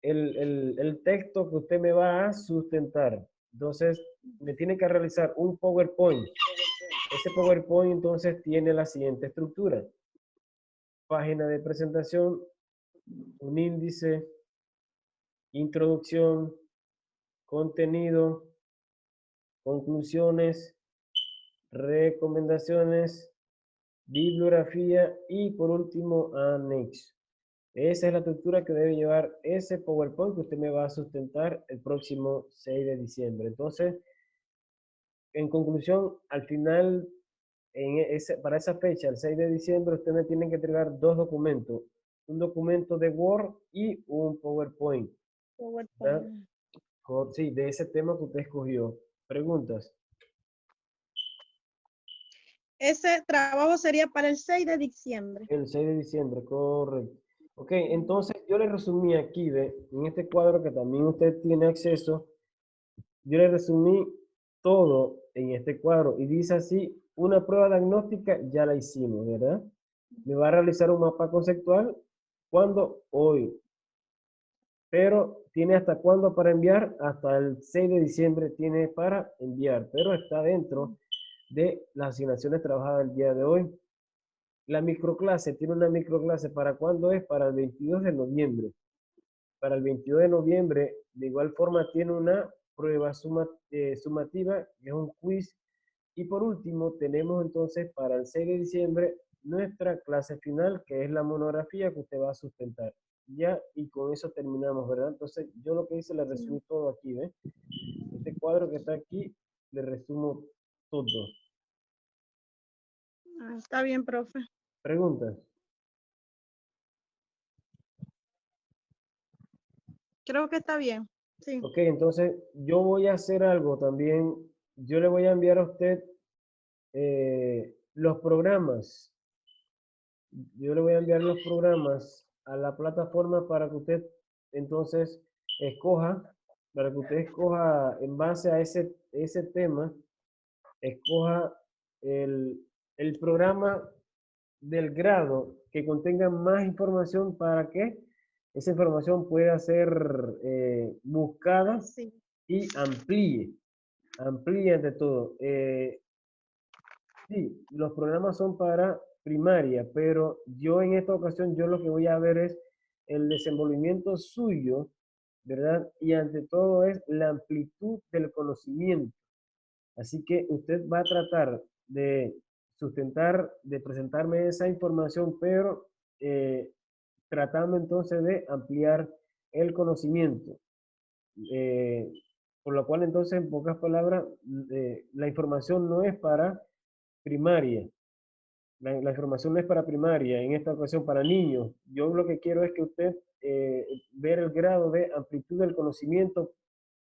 el texto que usted me va a sustentar. Entonces, me tiene que realizar un PowerPoint. Ese PowerPoint entonces tiene la siguiente estructura. Página de presentación, un índice, introducción, contenido, conclusiones, recomendaciones, bibliografía y por último anexo. Esa es la estructura que debe llevar ese PowerPoint que usted me va a sustentar el próximo 6 de diciembre. Entonces, en conclusión, al final, para esa fecha, el 6 de diciembre, usted me tiene que entregar dos documentos. Un documento de Word y un PowerPoint. ¿Verdad? Sí, de ese tema que usted escogió. Preguntas. Ese trabajo sería para el 6 de diciembre. El 6 de diciembre, correcto. Ok, entonces yo le resumí aquí, en este cuadro que también usted tiene acceso, yo le resumí todo en este cuadro y dice así, una prueba diagnóstica ya la hicimos, ¿verdad? Me va a realizar un mapa conceptual. ¿Cuándo? Hoy. Pero tiene hasta cuándo para enviar, hasta el 6 de diciembre tiene para enviar, pero está dentro de las asignaciones trabajadas el día de hoy. La microclase, tiene una microclase, ¿para cuándo es? Para el 22 de noviembre. Para el 22 de noviembre, de igual forma, tiene una prueba sumativa, que es un quiz. Y por último, tenemos entonces para el 6 de diciembre nuestra clase final, que es la monografía que usted va a sustentar. Ya, y con eso terminamos, ¿verdad? Entonces, yo lo que hice, le resumí todo aquí, ¿ves? Este cuadro que está aquí, le resumo todo. Está bien, profe. ¿Preguntas? Creo que está bien. Sí. Ok, entonces yo voy a hacer algo también. Yo le voy a enviar a usted los programas. Yo le voy a enviar los programas a la plataforma para que usted entonces escoja, para que usted escoja en base a ese tema, escoja el, el programa del grado que contenga más información para que esa información pueda ser buscada Sí. y amplíe ante todo. Sí, los programas son para primaria, pero yo en esta ocasión, yo lo que voy a ver es el desenvolvimiento suyo, ¿verdad? Y ante todo es la amplitud del conocimiento. Así que usted va a tratar de sustentar, de presentarme esa información, pero tratando entonces de ampliar el conocimiento. Por lo cual entonces, en pocas palabras, la información no es para primaria. La información no es para primaria, en esta ocasión para niños. Yo lo que quiero es que usted ver el grado de amplitud del conocimiento,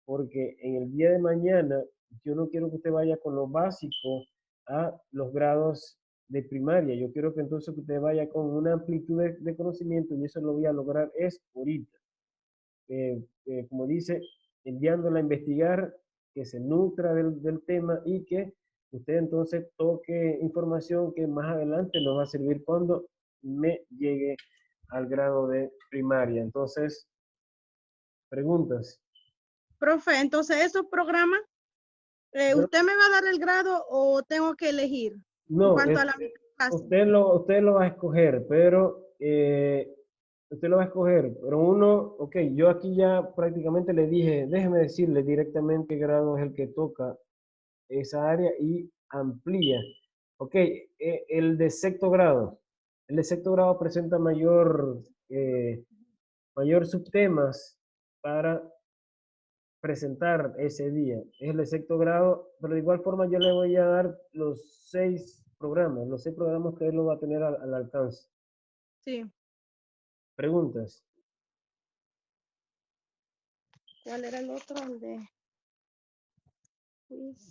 porque en el día de mañana yo no quiero que usted vaya con lo básico a los grados de primaria. Yo quiero que entonces usted vaya con una amplitud de conocimiento y eso lo voy a lograr es ahorita. Como dice, enviándola a investigar, que se nutra del tema y que usted entonces toque información que más adelante nos va a servir cuando me llegue al grado de primaria. Entonces, preguntas. Profe, entonces esos programas, ¿usted me va a dar el grado o tengo que elegir en No, cuanto a la clase? usted lo va a escoger, pero usted lo va a escoger, pero uno, ok, yo aquí ya prácticamente le dije, déjeme decirle directamente qué grado es el que toca esa área y amplía. Ok, el de sexto grado presenta mayor subtemas para presentar ese día. Es el de sexto grado, pero de igual forma yo le voy a dar los seis programas que él lo va a tener al alcance. Sí. Preguntas. ¿Cuál era el otro? El de quiz.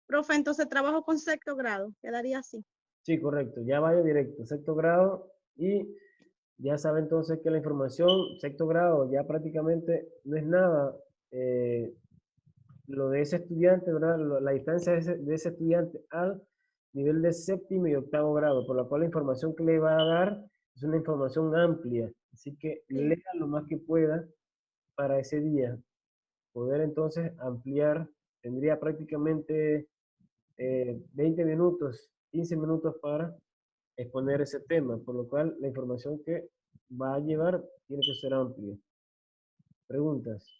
Profe, entonces trabajo con sexto grado, quedaría así. Sí, correcto, ya vaya directo, sexto grado y ya sabe entonces que la información, sexto grado, ya prácticamente no es nada. Lo de ese estudiante, ¿verdad? La distancia de ese estudiante al nivel de séptimo y octavo grado, por lo cual la información que le va a dar es una información amplia. Así que Sí. lea lo más que pueda para ese día. Poder entonces ampliar, tendría prácticamente 20 minutos, 15 minutos para exponer ese tema, por lo cual la información que va a llevar tiene que ser amplia. Preguntas.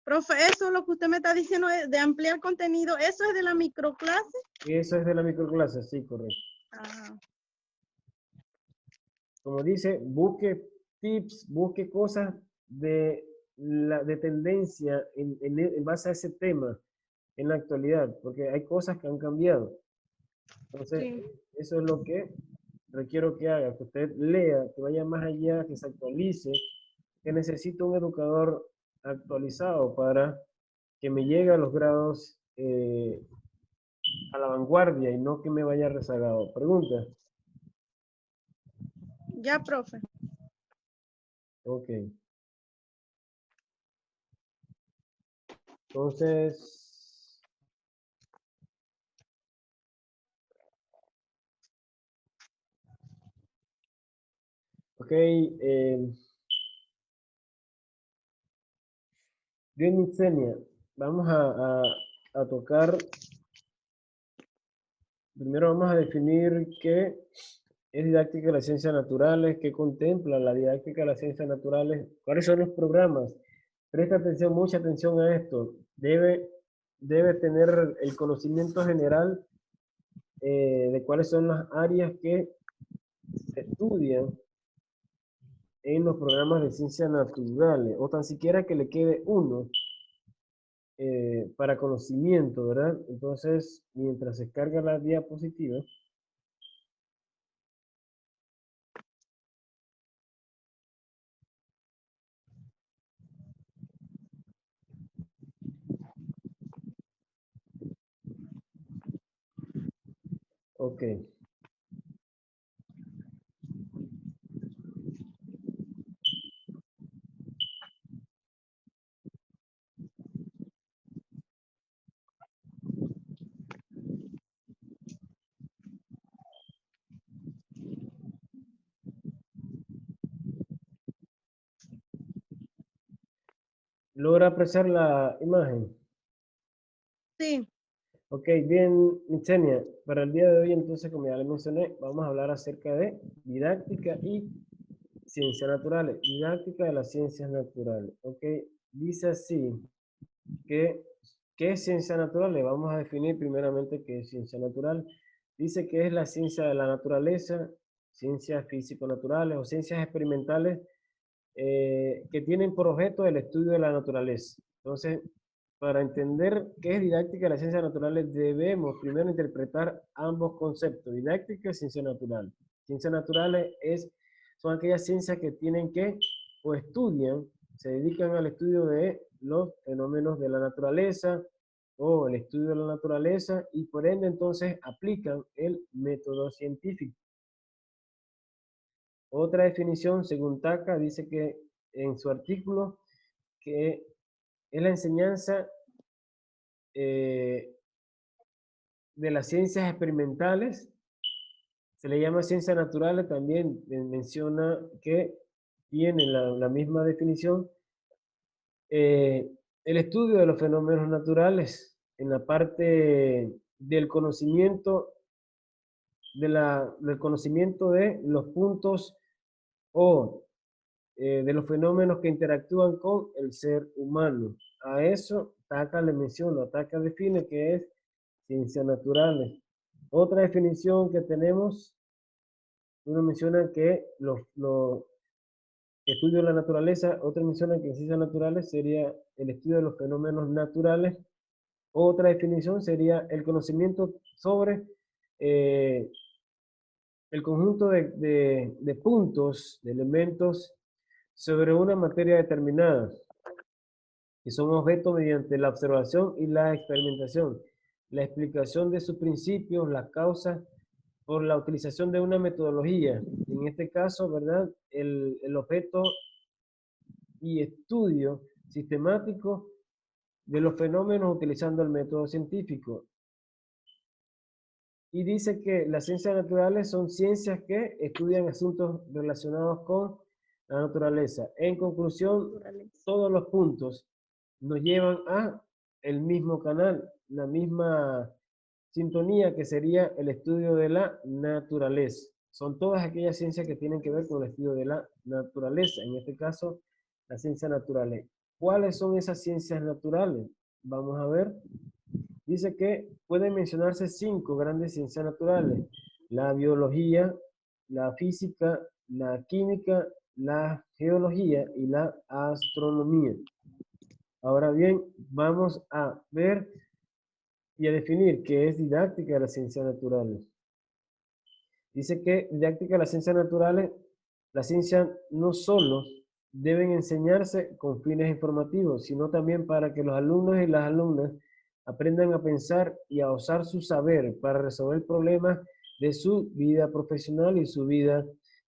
Profe, eso lo que usted me está diciendo es de ampliar contenido, ¿eso es de la microclase? Eso es de la microclase, sí, correcto. Ajá. Como dice, busque tips, busque cosas de tendencia en base a ese tema en la actualidad, porque hay cosas que han cambiado. Entonces, Sí. eso es lo que requiero que haga, que usted lea, que vaya más allá, que se actualice, que necesito un educador actualizado para que me llegue a los grados a la vanguardia y no que me vaya rezagado. Pregunta. Ya, profe. Ok. Entonces, ok. Bien, Mitsenia, vamos a tocar, primero vamos a definir qué es didáctica de las ciencias naturales, qué contempla la didáctica de las ciencias naturales, cuáles son los programas. Presta atención, mucha atención a esto. Debe tener el conocimiento general de cuáles son las áreas que se estudian en los programas de ciencias naturales, o tan siquiera que le quede uno para conocimiento, ¿verdad? Entonces, mientras se carga la diapositiva, ok. ¿Logra apreciar la imagen? Sí. Ok, bien, Michenia, para el día de hoy entonces, como ya le mencioné, vamos a hablar acerca de didáctica y ciencias naturales. Didáctica de las ciencias naturales, ok. Dice así que ¿Qué es ciencia natural? Le vamos a definir primeramente qué es ciencia natural. Dice que es la ciencia de la naturaleza, ciencias físico-naturales o ciencias experimentales que tienen por objeto el estudio de la naturaleza. Entonces, para entender qué es didáctica de las ciencias naturales, debemos primero interpretar ambos conceptos, didáctica y ciencia natural. Ciencias naturales son aquellas ciencias que tienen que, o estudian, se dedican al estudio de los fenómenos de la naturaleza, o el estudio de la naturaleza, y por ende entonces aplican el método científico. Otra definición, según Taka, dice que en su artículo, que es la enseñanza de las ciencias experimentales, se le llama ciencias naturales, también menciona que tiene la misma definición, eh, el estudio de los fenómenos naturales en la parte del conocimiento, del conocimiento de los puntos o de los fenómenos que interactúan con el ser humano. A eso Taka le menciona, Taka define que es ciencias naturales. Otra definición que tenemos, uno menciona que los estudios de la naturaleza, otra menciona que ciencias naturales sería el estudio de los fenómenos naturales. Otra definición sería el conocimiento sobre eh, el conjunto de puntos, de elementos sobre una materia determinada, que son objetos mediante la observación y la experimentación, la explicación de sus principios, las causas, por la utilización de una metodología. En este caso, ¿verdad? El objeto y estudio sistemático de los fenómenos utilizando el método científico. Y dice que las ciencias naturales son ciencias que estudian asuntos relacionados con la naturaleza. En conclusión, todos los puntos nos llevan a el mismo canal, la misma sintonía que sería el estudio de la naturaleza. Son todas aquellas ciencias que tienen que ver con el estudio de la naturaleza, en este caso, las ciencias naturales. ¿Cuáles son esas ciencias naturales? Vamos a ver. Dice que pueden mencionarse 5 grandes ciencias naturales: la biología, la física, la química, la geología y la astronomía. Ahora bien, vamos a ver y a definir qué es didáctica de las ciencias naturales. Dice que didáctica de las ciencias naturales, las ciencias no solo deben enseñarse con fines informativos, sino también para que los alumnos y las alumnas aprendan a pensar y a usar su saber para resolver problemas de su vida profesional y su vida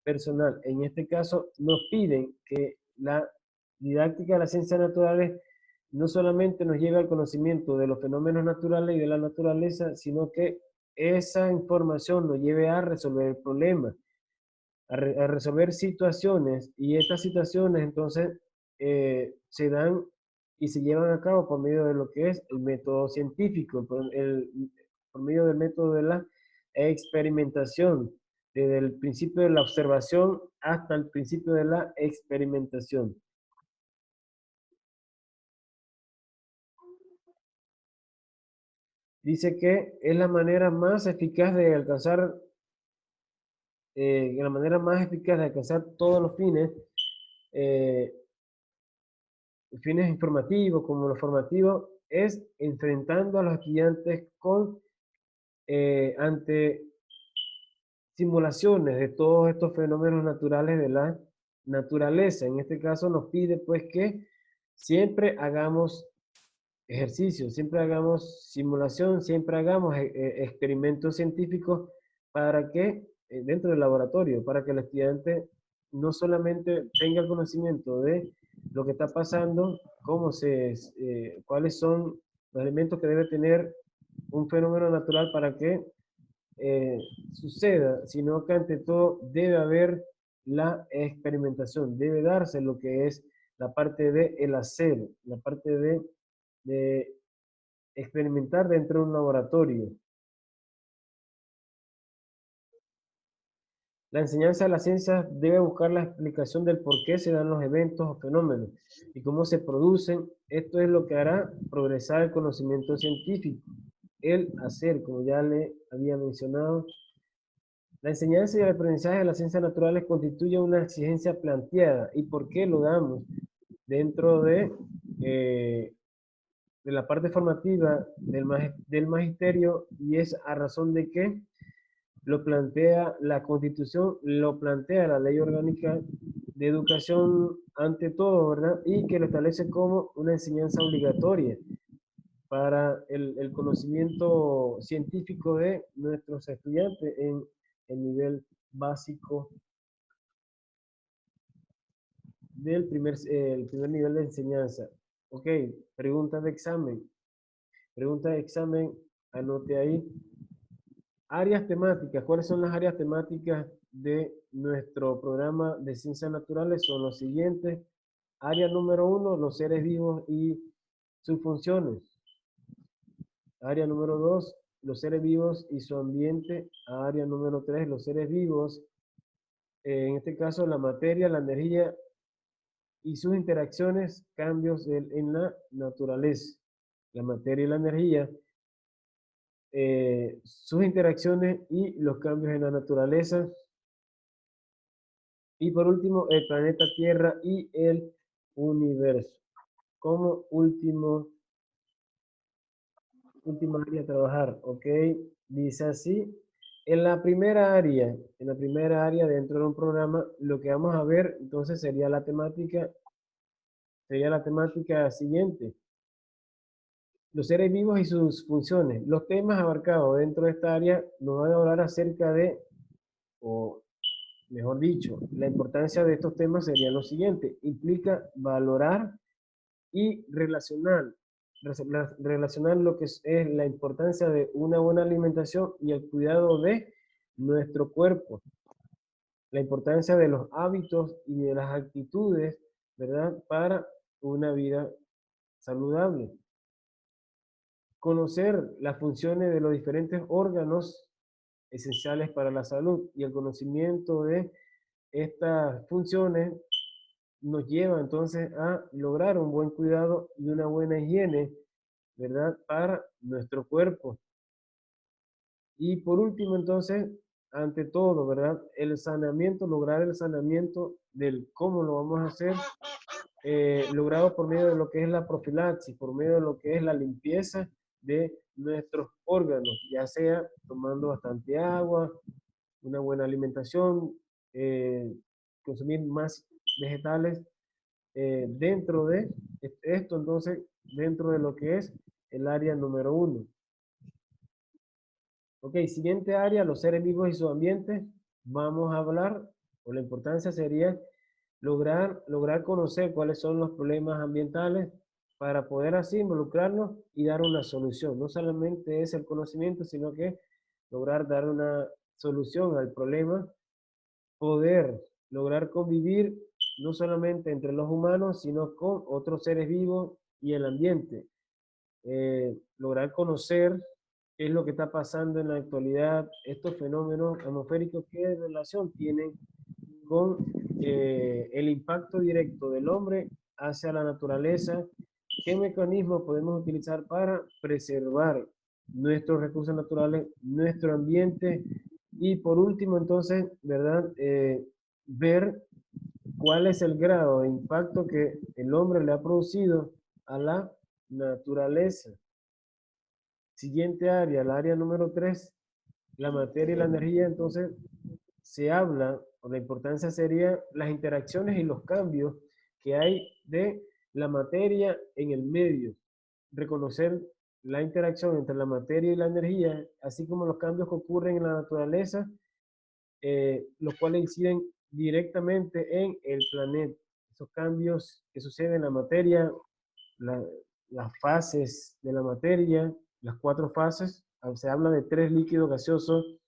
personal. En este caso, nos piden que la didáctica de las ciencias naturales no solamente nos lleve al conocimiento de los fenómenos naturales y de la naturaleza, sino que esa información nos lleve a resolver problemas, a resolver situaciones, y estas situaciones entonces se dan y se llevan a cabo por medio de lo que es el método científico, por medio del método de la experimentación, desde el principio de la observación hasta el principio de la experimentación. Dice que es la manera más eficaz de alcanzar la manera más eficaz de alcanzar todos los fines, eh, fines informativos como los formativos, es enfrentando a los estudiantes ante simulaciones de todos estos fenómenos naturales de la naturaleza. En este caso nos pide pues que siempre hagamos ejercicio, siempre hagamos simulación, siempre hagamos experimentos científicos para que, dentro del laboratorio, para que el estudiante no solamente tenga el conocimiento de lo que está pasando, cuáles son los elementos que debe tener un fenómeno natural para que eh, suceda, sino que ante todo debe haber la experimentación, debe darse lo que es la parte de el hacer, la parte de experimentar dentro de un laboratorio. La enseñanza de la ciencia debe buscar la explicación del por qué se dan los eventos o fenómenos y cómo se producen. Esto es lo que hará progresar el conocimiento científico. El hacer, como ya le había mencionado, la enseñanza y el aprendizaje de las ciencias naturales constituye una exigencia planteada. ¿Y por qué lo damos? Dentro eh, de la parte formativa del magisterio, y es a razón de que lo plantea la Constitución, lo plantea la Ley Orgánica de Educación ante todo, ¿verdad? Y que lo establece como una enseñanza obligatoria para el conocimiento científico de nuestros estudiantes en el nivel básico el primer nivel de enseñanza. Ok, pregunta de examen. Pregunta de examen, anote ahí. Áreas temáticas. ¿Cuáles son las áreas temáticas de nuestro programa de ciencias naturales? Son los siguientes. Área número 1, los seres vivos y sus funciones. Área número 2, los seres vivos y su ambiente. Área número 3, los seres vivos. En este caso, la materia, la energía y sus interacciones, cambios en la naturaleza. La materia y la energía, sus interacciones y los cambios en la naturaleza. Y por último, el planeta Tierra y el universo. Como última área a trabajar, ¿ok? Dice así. En la primera área dentro de un programa, lo que vamos a ver entonces sería la temática siguiente. Los seres vivos y sus funciones. Los temas abarcados dentro de esta área nos van a hablar acerca de, o mejor dicho, la importancia de estos temas sería lo siguiente. Implica valorar y relacionar lo que es la importancia de una buena alimentación y el cuidado de nuestro cuerpo, la importancia de los hábitos y de las actitudes, ¿verdad? Para una vida saludable. Conocer las funciones de los diferentes órganos esenciales para la salud y el conocimiento de estas funciones nos lleva entonces a lograr un buen cuidado y una buena higiene, ¿verdad? Para nuestro cuerpo. Y por último, entonces, ante todo, ¿verdad? El saneamiento, lograr el saneamiento del cómo lo vamos a hacer, logrado por medio de lo que es la profilaxis, por medio de lo que es la limpieza de nuestros órganos, ya sea tomando bastante agua, una buena alimentación, consumir más vegetales dentro de esto, entonces, dentro de lo que es el área número 1. Ok, siguiente área, los seres vivos y su ambiente. Vamos a hablar, o la importancia sería lograr conocer cuáles son los problemas ambientales para poder así involucrarnos y dar una solución. No solamente es el conocimiento, sino que lograr dar una solución al problema, poder lograr convivir no solamente entre los humanos, sino con otros seres vivos y el ambiente. Lograr conocer qué es lo que está pasando en la actualidad, estos fenómenos atmosféricos, qué relación tienen con el impacto directo del hombre hacia la naturaleza, qué mecanismos podemos utilizar para preservar nuestros recursos naturales, nuestro ambiente y por último entonces, ¿verdad? Ver cuál es el grado de impacto que el hombre le ha producido a la naturaleza. Siguiente área, el área número 3, la materia y la energía, entonces se habla, o la importancia sería las interacciones y los cambios que hay de la materia en el medio. Reconocer la interacción entre la materia y la energía, así como los cambios que ocurren en la naturaleza, los cuales inciden directamente en el planeta. Esos cambios que suceden en la materia, la, las fases de la materia, las 4 fases, se habla de 3 líquidos gaseosos,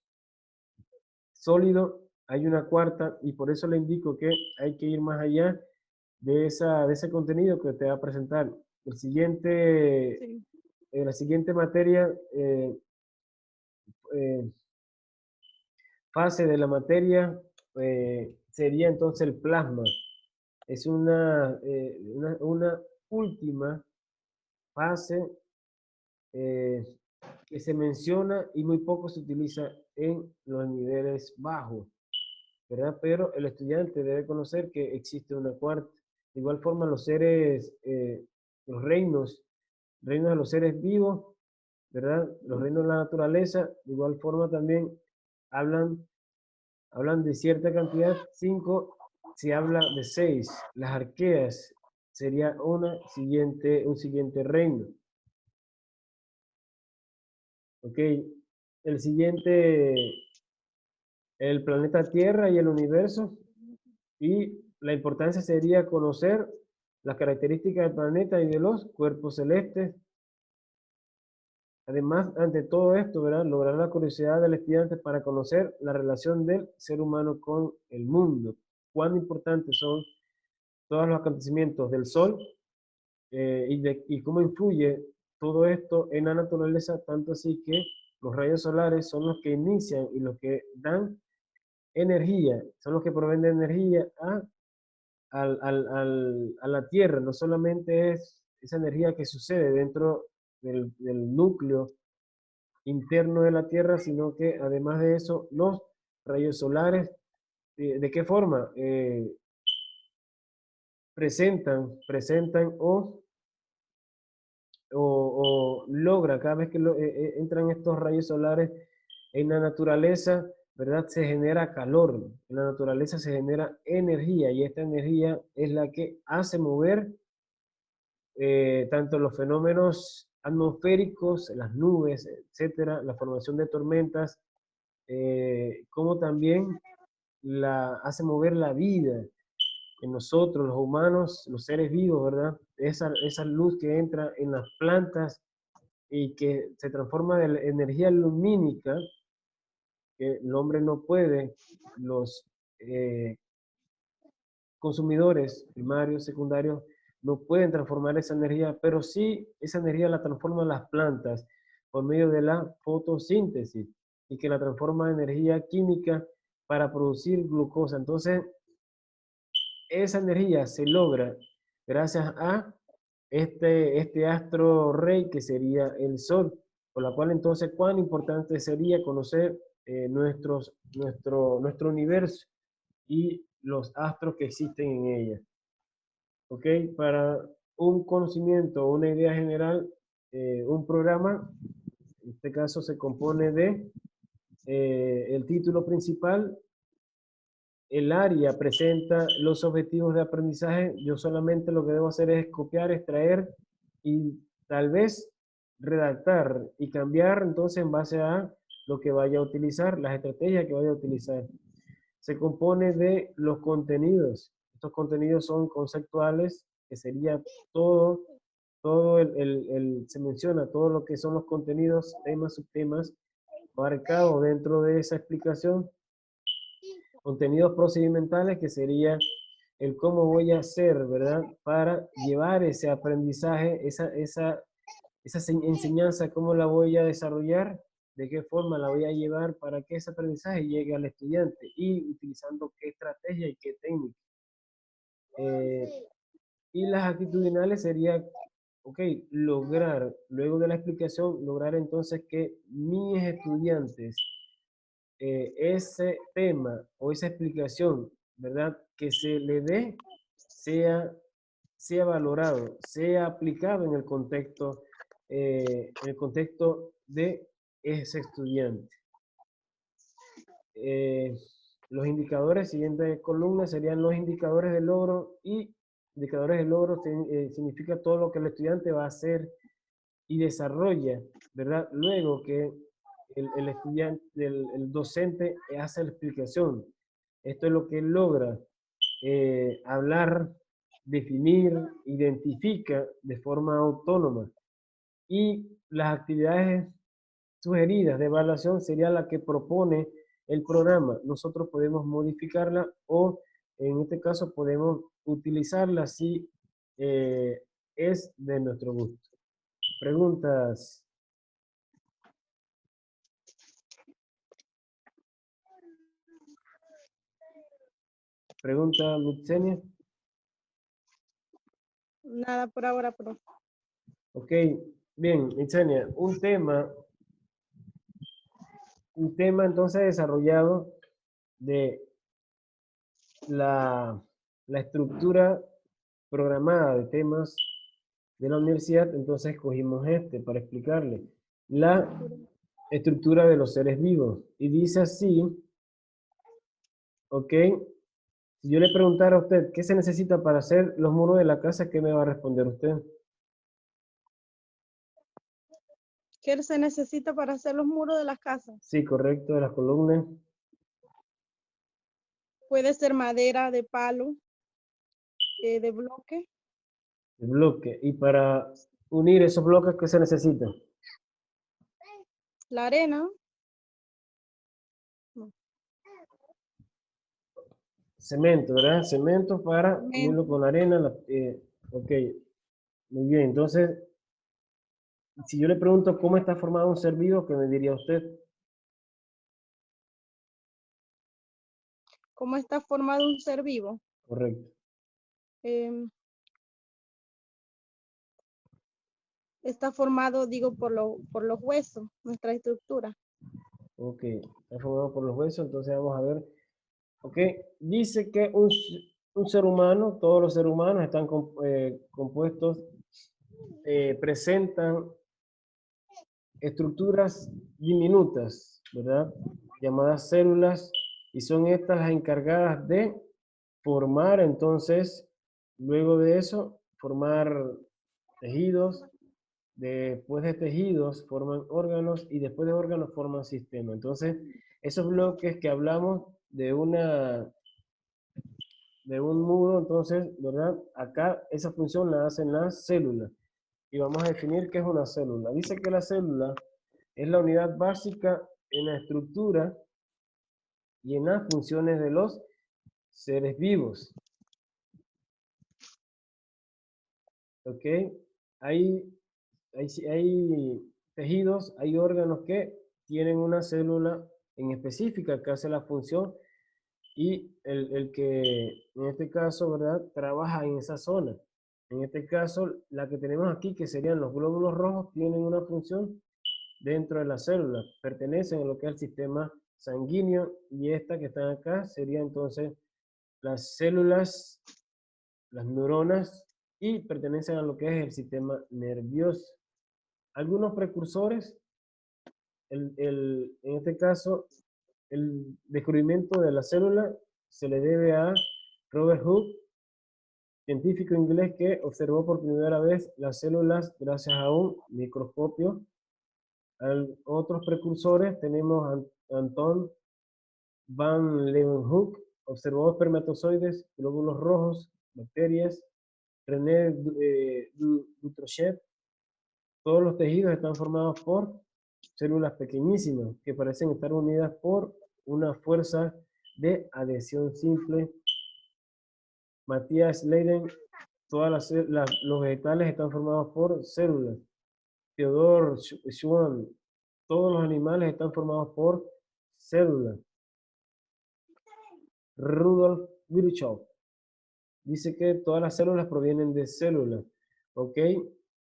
sólido, hay una cuarta, y por eso le indico que hay que ir más allá de ese contenido que te va a presentar. Sí. La siguiente materia, fase de la materia sería entonces el plasma. Es una última fase eh, que se menciona y muy poco se utiliza en los niveles bajos, ¿verdad? Pero el estudiante debe conocer que existe una cuarta. De igual forma, los seres, los reinos de los seres vivos, ¿verdad? Los reinos de la naturaleza, de igual forma también hablan, hablan de cierta cantidad, 5, se habla de 6. Las arqueas sería un siguiente reino. Ok, el siguiente, el planeta Tierra y el universo, y la importancia sería conocer las características del planeta y de los cuerpos celestes. Además, ante todo esto, ¿verdad? Lograr la curiosidad del estudiante para conocer la relación del ser humano con el mundo. Cuán importantes son todos los acontecimientos del Sol y cómo influye todo esto en la naturaleza, tanto así que los rayos solares son los que inician y los que dan energía, son los que proveen de energía a la Tierra. No solamente es esa energía que sucede dentro del núcleo interno de la Tierra, sino que además de eso, los rayos solares, ¿de qué forma? Presentan o logra, cada vez que entran estos rayos solares en la naturaleza, ¿verdad? Se genera calor, en la naturaleza se genera energía y esta energía es la que hace mover tanto los fenómenos atmosféricos, las nubes, etcétera, la formación de tormentas, como también hace mover la vida en nosotros, los humanos, los seres vivos, ¿verdad? Esa luz que entra en las plantas y que se transforma de energía lumínica, que el hombre no puede, los eh, consumidores primarios, secundarios, no pueden transformar esa energía, pero sí esa energía la transforman las plantas por medio de la fotosíntesis y que la transforma en energía química para producir glucosa. Entonces, esa energía se logra gracias a este astro rey que sería el Sol, por la cual entonces cuán importante sería conocer nuestro universo y los astros que existen en ella. ¿Ok? Para un conocimiento, una idea general, un programa, en este caso se compone de el título principal, el área presenta los objetivos de aprendizaje, yo solamente lo que debo hacer es copiar, extraer y tal vez redactar y cambiar entonces en base a lo que vaya a utilizar, las estrategias que vaya a utilizar. Se compone de los contenidos. Estos contenidos son conceptuales, que sería se menciona todo lo que son los contenidos, temas, subtemas, marcados dentro de esa explicación. Contenidos procedimentales, que sería el cómo voy a hacer, ¿verdad? Para llevar ese aprendizaje, esa enseñanza, cómo la voy a desarrollar, de qué forma la voy a llevar para que ese aprendizaje llegue al estudiante y utilizando qué estrategia y qué técnica. Y las actitudinales sería, ok, lograr, luego de la explicación, lograr entonces que mis estudiantes ese tema o esa explicación, ¿verdad? Que se le dé sea valorado, sea aplicado en el contexto de ese estudiante. Eh, los indicadores, siguiente columna, serían los indicadores de logro y indicadores de logro significa todo lo que el estudiante va a hacer y desarrolla, ¿verdad? Luego que el estudiante, el docente hace la explicación. Esto es lo que él logra hablar, definir, identifica de forma autónoma. Y las actividades sugeridas de evaluación sería la que propone el programa. Nosotros podemos modificarla o en este caso podemos utilizarla si es de nuestro gusto. Preguntas. Pregunta, Mitsenia. Nada por ahora, profe. Ok, bien, Mitsenia, un tema entonces desarrollado de la estructura programada de temas de la universidad, entonces escogimos este para explicarle la estructura de los seres vivos. Y dice así, ok, si yo le preguntara a usted, ¿qué se necesita para hacer los muros de la casa? ¿Qué me va a responder usted? ¿Qué se necesita para hacer los muros de las casas? Sí, correcto, de las columnas, Puede ser madera, de palo, de bloque, el bloque. Y para unir esos bloques, ¿qué se necesita? la arena. No, Cemento, ¿verdad? Cemento para unirlo cemento. con arena. Ok, muy bien. Entonces, si yo le pregunto cómo está formado un ser vivo, ¿qué me diría usted? ¿Cómo está formado un ser vivo? Correcto. Em, Está formado, digo, por los huesos, nuestra estructura. Ok, está formado por los huesos, entonces vamos a ver. Ok, dice que un ser humano, todos los seres humanos están compuestos, presentan estructuras diminutas, ¿verdad? Llamadas células, y son estas las encargadas de formar, entonces, luego de eso, formar tejidos, después de tejidos forman órganos y después de órganos forman sistemas. Entonces, esos bloques que hablamos de un muro, entonces, ¿verdad? Acá esa función la hacen las células. Y vamos a definir qué es una célula. Dice que la célula es la unidad básica en la estructura y en las funciones de los seres vivos. ¿Ok? Hay, hay tejidos, hay órganos que tienen una célula en específica que hace la función y el que en este caso, ¿verdad? Trabaja en esa zona. En este caso, la que tenemos aquí, que serían los glóbulos rojos, tienen una función dentro de la célula, pertenecen a lo que es el sistema sanguíneo y esta que están acá sería entonces las células, las neuronas y pertenecen a lo que es el sistema nervioso. Algunos precursores, en este caso, el descubrimiento de la célula se le debe a Robert Hooke, científico inglés que observó por primera vez las células gracias a un microscopio. Otros precursores tenemos a Anton van Leeuwenhoek, observó espermatozoides, glóbulos rojos, bacterias. René Dutrochet, todos los tejidos están formados por células pequeñísimas que parecen estar unidas por una fuerza de adhesión simple. Matthias Leiden, los vegetales están formados por células. Theodor Schwann, todos los animales están formados por células. Rudolf Virchow dice que todas las células provienen de células. ¿Ok?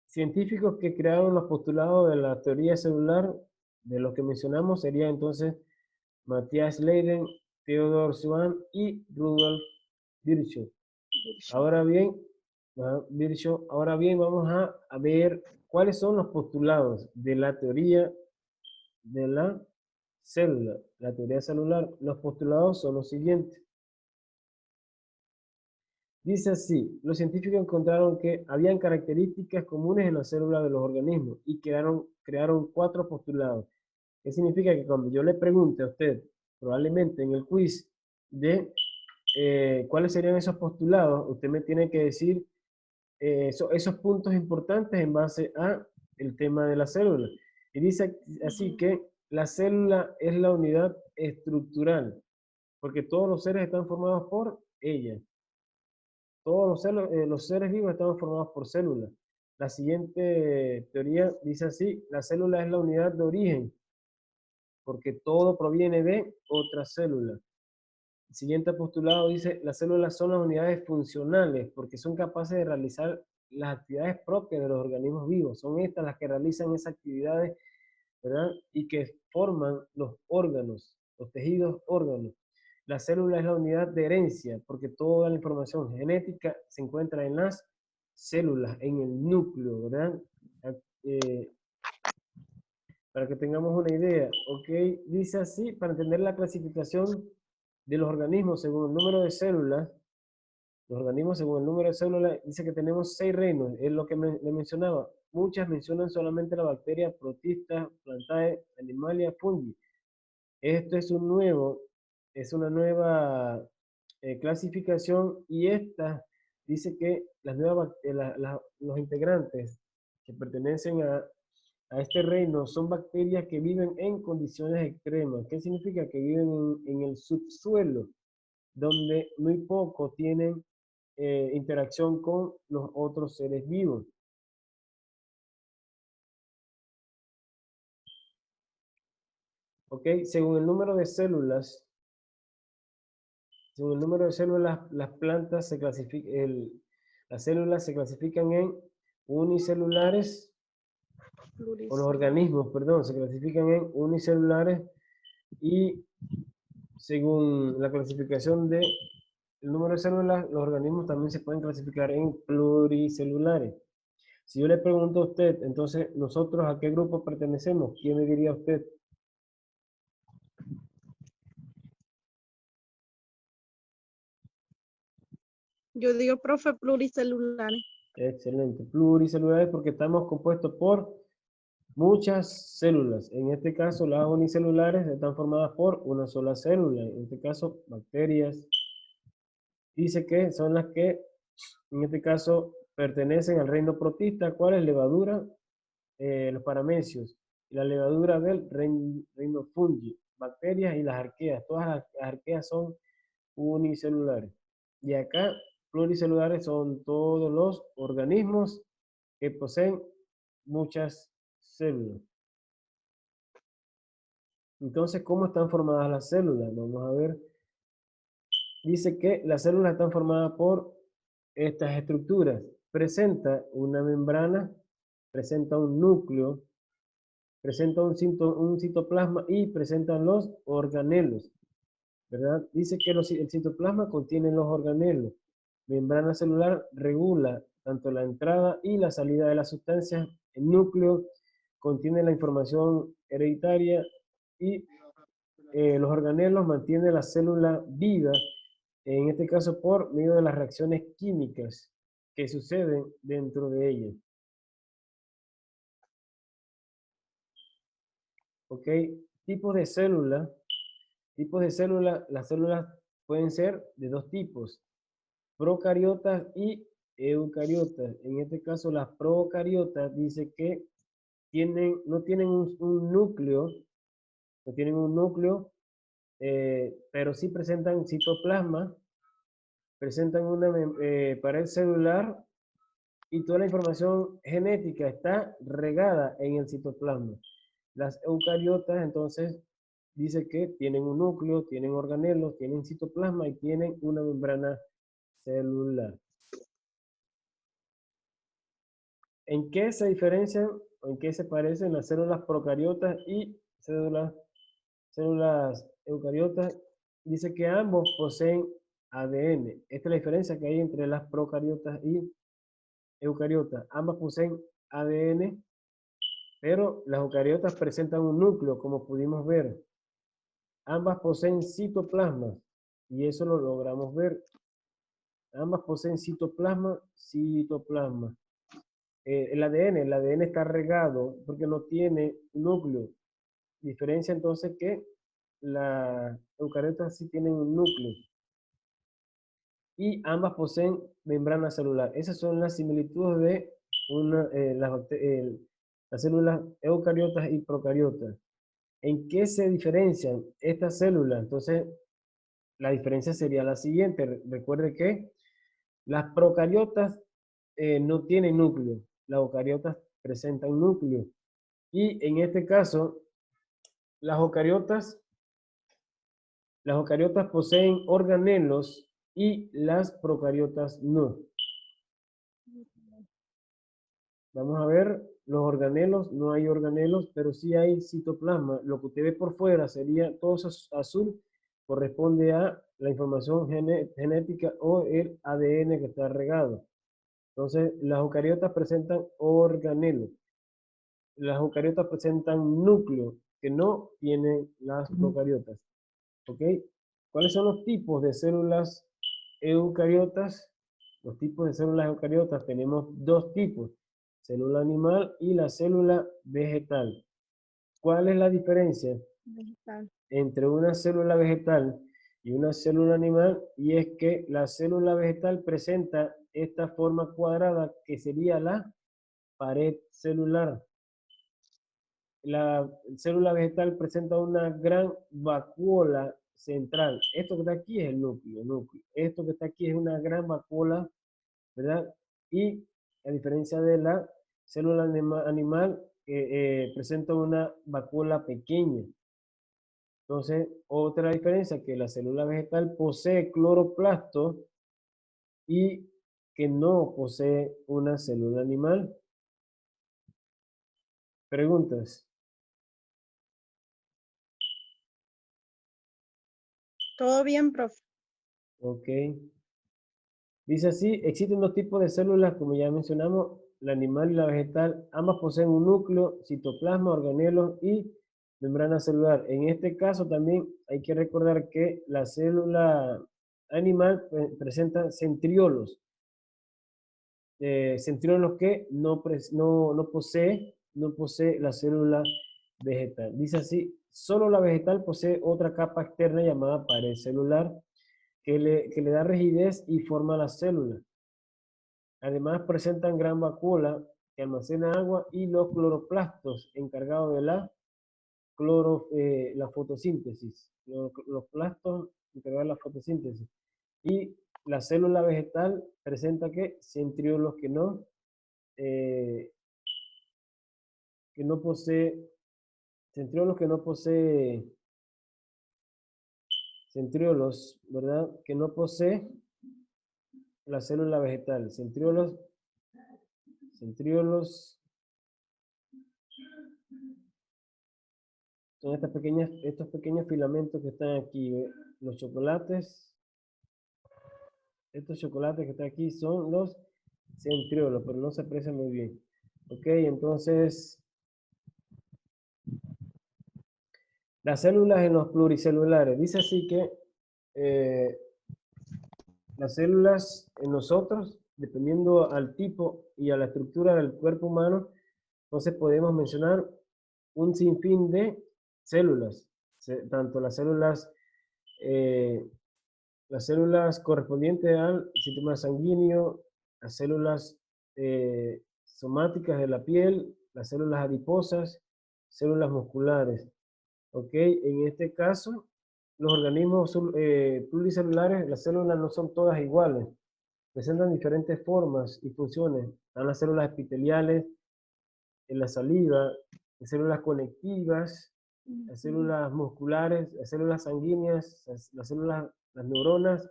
Científicos que crearon los postulados de la teoría celular, de los que mencionamos, sería entonces Matthias Leiden, Theodor Schwann y Rudolf Virchow. Ahora bien, ahora bien vamos a ver cuáles son los postulados de la teoría de la célula, la teoría celular. Los postulados son los siguientes. Dice así, los científicos encontraron que habían características comunes en las células de los organismos y crearon 4 postulados. ¿Qué significa? Que cuando yo le pregunte a usted, probablemente en el quiz, de cuáles serían esos postulados, usted me tiene que decir esos puntos importantes en base a el tema de la célula. Y dice así que la célula es la unidad estructural, porque todos los seres están formados por ella. Todos los seres vivos están formados por células. La siguiente teoría dice así, la célula es la unidad de origen, porque todo proviene de otra célula. El siguiente postulado dice, las células son las unidades funcionales porque son capaces de realizar las actividades propias de los organismos vivos. Son estas las que realizan esas actividades, ¿verdad? Y que forman los órganos, los tejidos órganos. La célula es la unidad de herencia porque toda la información genética se encuentra en las células, en el núcleo, ¿verdad? Eh, para que tengamos una idea, ¿ok? Dice así, para entender la clasificación de los organismos según el número de células, los organismos según el número de células, dice que tenemos 6 reinos, es lo que le mencionaba. Muchas mencionan solamente la bacteria, protista, plantae, animalia, fungi. Esto es una nueva clasificación y esta dice que los integrantes que pertenecen a este reino son bacterias que viven en condiciones extremas. ¿Qué significa? Que viven en el subsuelo, donde muy poco tienen interacción con los otros seres vivos. ¿Ok? Según el número de células, las plantas se clasifican, las células se clasifican en unicelulares, o los organismos, perdón, se clasifican en unicelulares y según la clasificación de el número de células, los organismos también se pueden clasificar en pluricelulares. Si yo le pregunto a usted, entonces, ¿nosotros a qué grupo pertenecemos? ¿Quién me diría usted? Yo digo, profe, pluricelulares. Excelente. Pluricelulares porque estamos compuestos por muchas células. En este caso, las unicelulares están formadas por una sola célula. En este caso, bacterias. Dice que son las que, en este caso, pertenecen al reino protista. ¿Cuál es? Levadura, los paramecios. Y la levadura del reino fungi. Bacterias y las arqueas. Todas las arqueas son unicelulares. Y acá, pluricelulares son todos los organismos que poseen muchas células. Entonces, ¿cómo están formadas las células? Vamos a ver. Dice que las células están formadas por estas estructuras. Presenta una membrana, presenta un núcleo, presenta un citoplasma y presentan los organelos, ¿verdad? Dice que el citoplasma contiene los organelos. Membrana celular regula tanto la entrada y la salida de las sustancias. El núcleo contiene la información hereditaria y los organelos mantienen la célula viva, en este caso por medio de las reacciones químicas que suceden dentro de ella. ¿Ok? Tipos de células. Tipos de células. Las células pueden ser de dos tipos, procariotas y eucariotas. En este caso, las procariotas dice que no tienen un núcleo, no tienen un núcleo, pero sí presentan citoplasma, presentan una pared celular y toda la información genética está regada en el citoplasma. Las eucariotas, entonces, dice que tienen un núcleo, tienen organelos, tienen citoplasma y tienen una membrana celular. ¿En qué se diferencian o en qué se parecen las células procariotas y células eucariotas? Dice que ambos poseen ADN. Esta es la diferencia que hay entre las procariotas y eucariotas. Ambas poseen ADN, pero las eucariotas presentan un núcleo, como pudimos ver. Ambas poseen citoplasma, y eso lo logramos ver. Ambas poseen citoplasma. El ADN está regado porque no tiene núcleo. Diferencia entonces que las eucariotas sí tienen un núcleo. Y ambas poseen membrana celular. Esas son las similitudes de las células eucariotas y procariotas. ¿En qué se diferencian estas células? Entonces, la diferencia sería la siguiente. Recuerde que las procariotas no tienen núcleo. Las eucariotas presentan núcleo. Y en este caso, las eucariotas Las eucariotas poseen organelos y las procariotas no. Vamos a ver, los organelos, no hay organelos, pero sí hay citoplasma. Lo que usted ve por fuera sería todo eso azul, corresponde a la información genética o el ADN que está regado. Entonces, las eucariotas presentan organelos. Las eucariotas presentan núcleo, que no tienen las procariotas. ¿Ok? ¿Cuáles son los tipos de células eucariotas? Los tipos de células eucariotas tenemos dos tipos, célula animal y la célula vegetal. ¿Cuál es la diferencia Vegetal. entre una célula vegetal y una célula animal? Y es que la célula vegetal presenta esta forma cuadrada que sería la pared celular. La célula vegetal presenta una gran vacuola central. Esto que está aquí es el núcleo. Esto que está aquí es una gran vacuola, ¿verdad? Y a diferencia de la célula animal, presenta una vacuola pequeña. Entonces, otra diferencia que la célula vegetal posee cloroplasto y que no posee una célula animal. Preguntas. Todo bien, profe. Ok. Dice así, existen dos tipos de células, como ya mencionamos, la animal y la vegetal. Ambas poseen un núcleo, citoplasma, organelos y membrana celular. En este caso también hay que recordar que la célula animal presenta centriolos. Centriolos que no posee la célula vegetal. Dice así, solo la vegetal posee otra capa externa llamada pared celular que le da rigidez y forma a la célula. Además presentan gran vacuola que almacena agua y los cloroplastos encargados de la fotosíntesis. Los plastos encargados de la fotosíntesis. Y la célula vegetal presenta que centriolos que no posee, centriolos que no posee, centriolos, ¿verdad? Que no posee la célula vegetal. Centriolos son estos pequeños filamentos que están aquí. ¿Ve? Los chocolates, estos chocolates que están aquí son los centriolos, pero no se aprecian muy bien. Ok, entonces, las células en los pluricelulares. Dice así que las células en nosotros, dependiendo al tipo y a la estructura del cuerpo humano, entonces podemos mencionar un sinfín de células, tanto las células correspondientes al sistema sanguíneo, las células somáticas de la piel, las células adiposas, células musculares. ¿Ok? En este caso, los organismos pluricelulares, las células no son todas iguales, presentan diferentes formas y funciones. Están las células epiteliales, en la saliva, las células conectivas, las células musculares, las células sanguíneas, las neuronas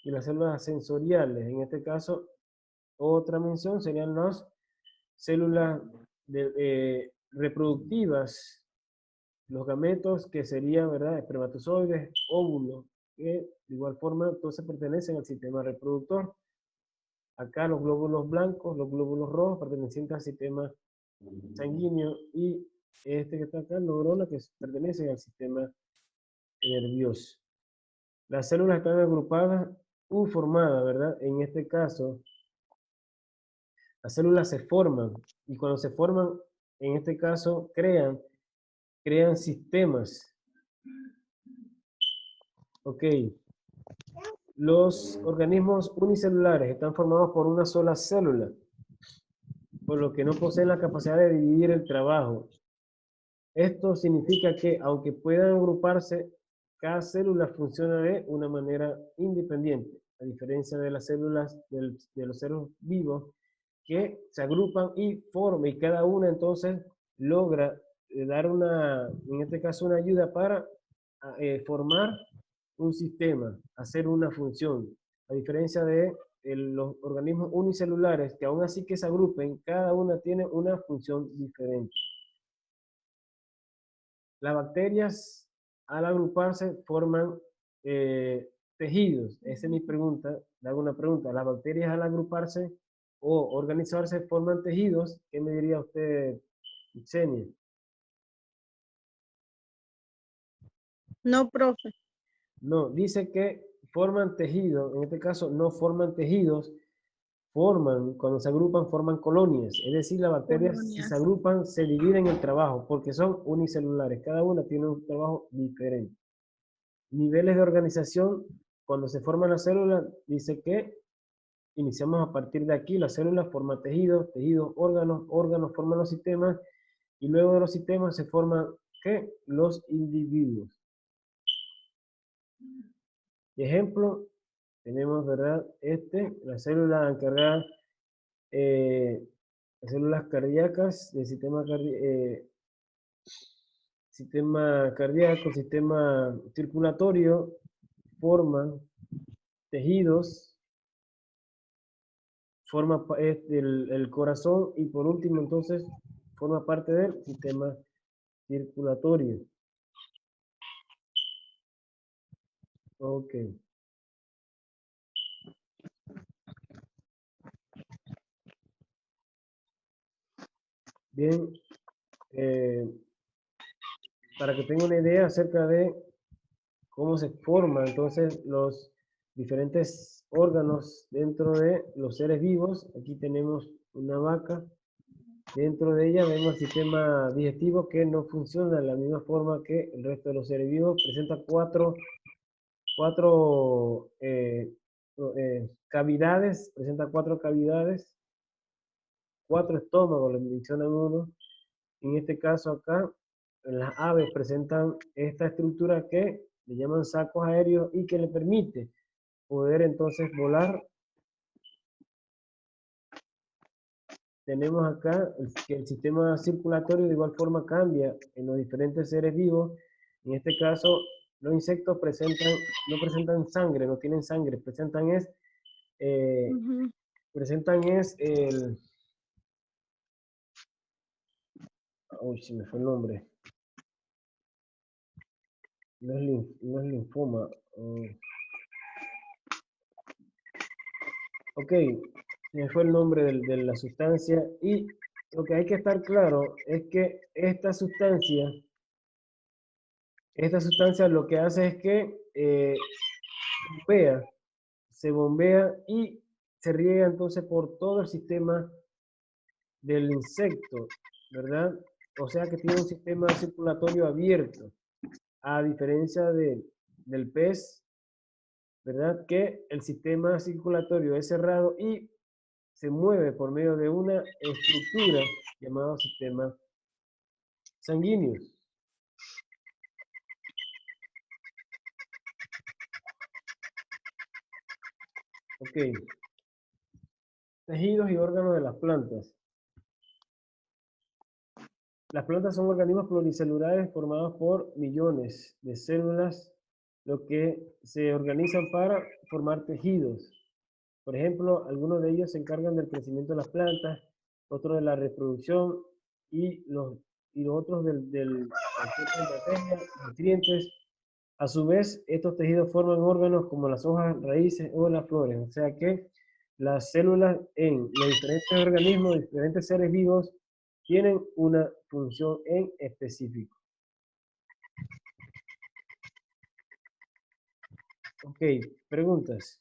y las células sensoriales. En este caso, otra mención serían las células reproductivas, los gametos que serían, ¿verdad?, espermatozoides, óvulos, que de igual forma entonces pertenecen al sistema reproductor. Acá los glóbulos blancos, los glóbulos rojos pertenecientes al sistema sanguíneo y este que está acá, neurona, que pertenece al sistema nervioso. Las células están agrupadas u formadas, ¿verdad? En este caso, las células se forman y cuando se forman, en este caso, crean sistemas. Ok. Los organismos unicelulares están formados por una sola célula, por lo que no poseen la capacidad de dividir el trabajo. Esto significa que, aunque puedan agruparse, cada célula funciona de una manera independiente, a diferencia de las células de los seres vivos, que se agrupan y forman, y cada una entonces logra dar en este caso, una ayuda para formar un sistema, hacer una función, a diferencia de los organismos unicelulares, que aún así que se agrupen, cada una tiene una función diferente. Las bacterias, al agruparse, forman tejidos. Esa es mi pregunta. Le hago una pregunta. Las bacterias, al agruparse o organizarse, forman tejidos. ¿Qué me diría usted, Xenia? No, profe. No, dice que forman tejidos. En este caso, no forman tejidos. Forman, cuando se agrupan, forman colonias. Es decir, las bacterias, si se Colonias. agrupan, se dividen el trabajo porque son unicelulares. Cada una tiene un trabajo diferente. Niveles de organización, cuando se forman las células, dice que iniciamos a partir de aquí, las células forman tejidos, tejidos, órganos, órganos forman los sistemas, y luego de los sistemas se forman, ¿qué? Los individuos. Ejemplo, tenemos, ¿verdad? La célula encargada, las células cardíacas, del sistema cardíaco, sistema circulatorio, forman tejidos, forma el corazón y por último entonces forma parte del sistema circulatorio. Ok. Bien. Para que tenga una idea acerca de cómo se forman entonces los diferentes órganos dentro de los seres vivos. Aquí tenemos una vaca. Dentro de ella vemos el sistema digestivo que no funciona de la misma forma que el resto de los seres vivos. Presenta cuatro cavidades, presenta cuatro cavidades, cuatro estómagos, le mencionan uno. En este caso acá, las aves presentan esta estructura que le llaman sacos aéreos y que le permite poder entonces volar. Tenemos acá que el sistema circulatorio de igual forma cambia en los diferentes seres vivos. En este caso, los insectos no presentan sangre, no tienen sangre, Ujú. presentan es el... Uy, se me fue el nombre. No es linfoma. Ok, se me fue el nombre de la sustancia y lo que hay que estar claro es que esta sustancia lo que hace es que bombea, se bombea y se riega entonces por todo el sistema del insecto, ¿verdad? O sea que tiene un sistema circulatorio abierto, a diferencia del pez, ¿verdad? Que el sistema circulatorio es cerrado y se mueve por medio de una estructura llamada sistema sanguíneo. Ok. Tejidos y órganos de las plantas. Las plantas son organismos pluricelulares formados por millones de células, lo que se organizan para formar tejidos. Por ejemplo, algunos de ellos se encargan del crecimiento de las plantas, otros de la reproducción y los otros del transporte de materias, nutrientes. A su vez, estos tejidos forman órganos como las hojas, raíces o las flores. O sea que las células en los diferentes organismos, diferentes seres vivos, tienen una función en específico. Ok, preguntas.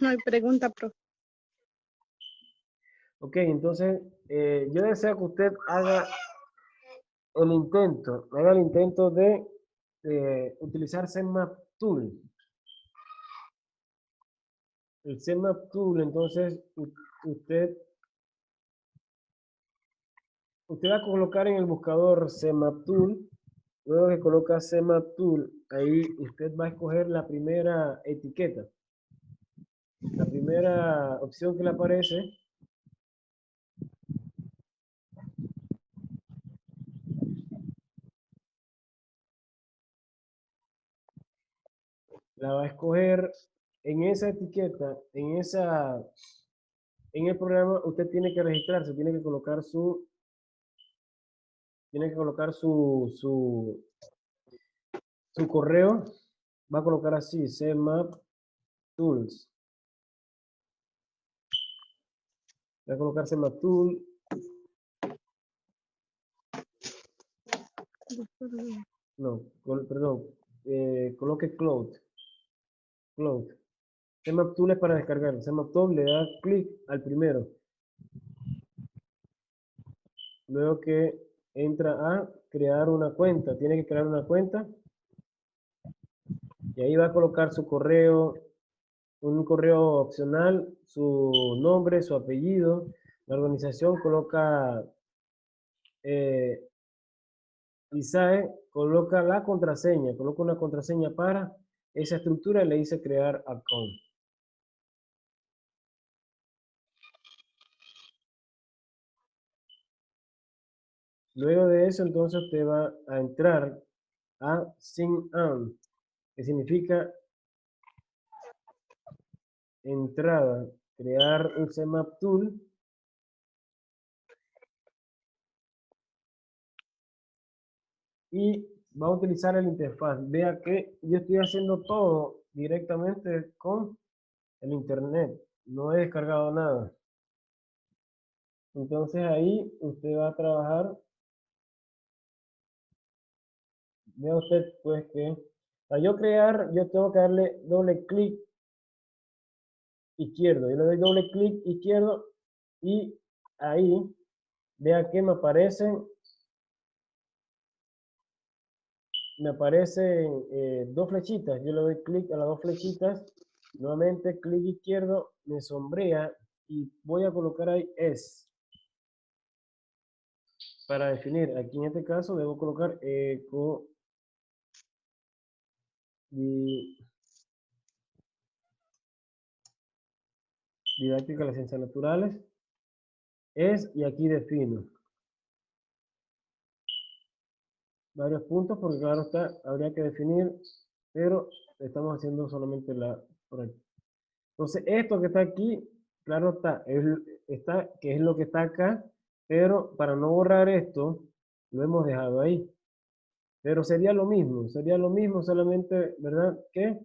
No hay pregunta, profe. Ok, entonces yo deseo que usted haga el intento de utilizar CMap Tool. El CMap Tool, entonces usted va a colocar en el buscador CMap Tool. Luego que coloca CMap Tool, ahí usted va a escoger la primera etiqueta. La primera opción que le aparece. la va a escoger en esa etiqueta, en el programa. Usted tiene que registrarse, tiene que colocar su correo. Va a colocar así, CMAP Tools. Va a colocar CMAP Tool. No, perdón. Coloque Cloud. CMAP Tool es para descargar. CMAP Tool le da clic al primero. Luego que entra a crear una cuenta. Tiene que crear una cuenta. Y ahí va a colocar su correo, un correo opcional, su nombre, su apellido. La organización coloca ISAE, coloca la contraseña, coloca una contraseña para esa estructura y le dice crear account. Luego de eso, entonces usted va a entrar a Sign On, que significa entrada, crear un CMAP Tool. Y va a utilizar el interfaz. Vea que yo estoy haciendo todo directamente con el internet. No he descargado nada. Entonces ahí usted va a trabajar. Vea usted pues que para yo crear, yo tengo que darle doble clic izquierdo. Yo le doy doble clic izquierdo y ahí vea que me aparecen dos flechitas. Yo le doy clic a las dos flechitas. Nuevamente clic izquierdo, me sombrea y voy a colocar ahí es. Para definir, aquí en este caso debo colocar eco didáctica de las ciencias naturales. Es y aquí defino. Varios puntos porque claro está, habría que definir, pero estamos haciendo solamente la por aquí. Entonces esto que está aquí, claro está, que es lo que está acá, pero para no borrar esto, lo hemos dejado ahí. Pero sería lo mismo, solamente, ¿verdad? Que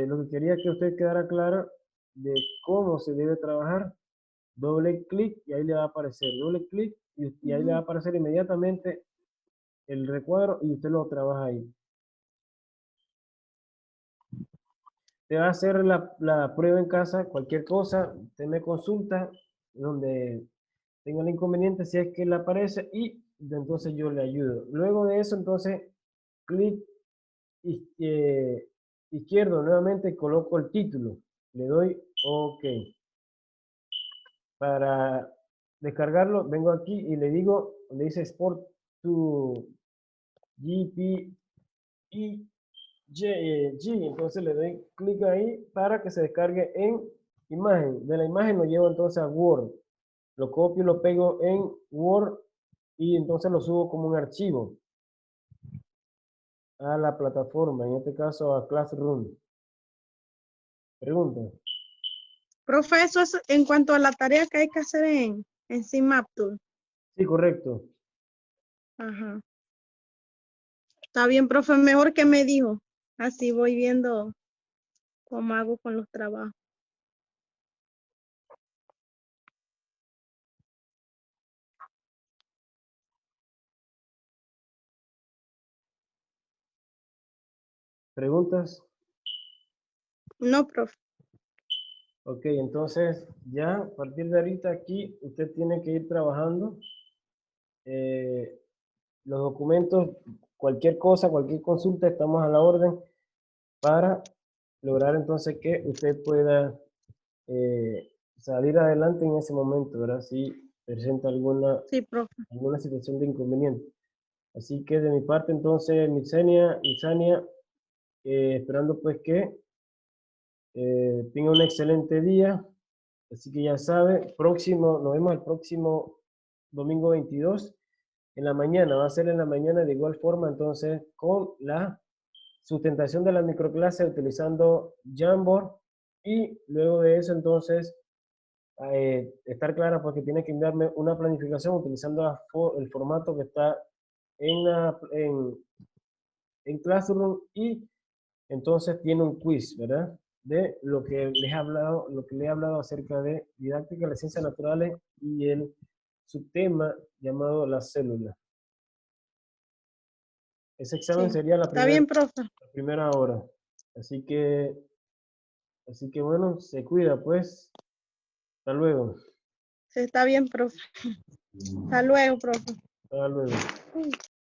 lo que quería que usted quedara clara de cómo se debe trabajar. Doble clic y ahí le va a aparecer, doble clic y ahí le va a aparecer inmediatamente el recuadro y usted lo trabaja ahí. Te va a hacer la prueba en casa, cualquier cosa, usted me consulta donde tenga el inconveniente si es que le aparece y entonces yo le ayudo. Luego de eso, entonces, clic izquierdo nuevamente coloco el título. Le doy OK. Para descargarlo, vengo aquí y le digo, donde dice Export to JPEG. Entonces le doy clic ahí para que se descargue en imagen. De la imagen lo llevo entonces a Word. Lo copio y lo pego en Word y entonces lo subo como un archivo a la plataforma, en este caso a Classroom. Pregunta. Profe, eso es en cuanto a la tarea que hay que hacer en CMAP Tool. Sí, correcto. Ajá. Está bien, profe, mejor que me dijo. Así voy viendo cómo hago con los trabajos. ¿Preguntas? No, profe. Ok, entonces ya a partir de ahorita aquí usted tiene que ir trabajando los documentos, cualquier cosa, cualquier consulta, estamos a la orden para lograr entonces que usted pueda salir adelante en ese momento, ¿verdad? Si presenta Sí, profe. alguna situación de inconveniente. Así que de mi parte entonces, Mixenia y Sania, esperando pues que tenga un excelente día. Así que ya sabe, nos vemos el próximo domingo 22 en la mañana. Va a ser en la mañana de igual forma, entonces, con la sustentación de la microclase utilizando Jamboard y luego de eso entonces estar clara porque tiene que enviarme una planificación utilizando el formato que está en Classroom y entonces tiene un quiz, ¿verdad? De lo que les he hablado, lo que le he hablado acerca de didáctica de las ciencias naturales y el subtema llamado la célula. Ese examen Sí. sería la Está bien, profe. primera hora. Así que bueno, se cuida pues. Hasta luego. Sí, está bien, profe. Hasta luego, profe. Hasta luego.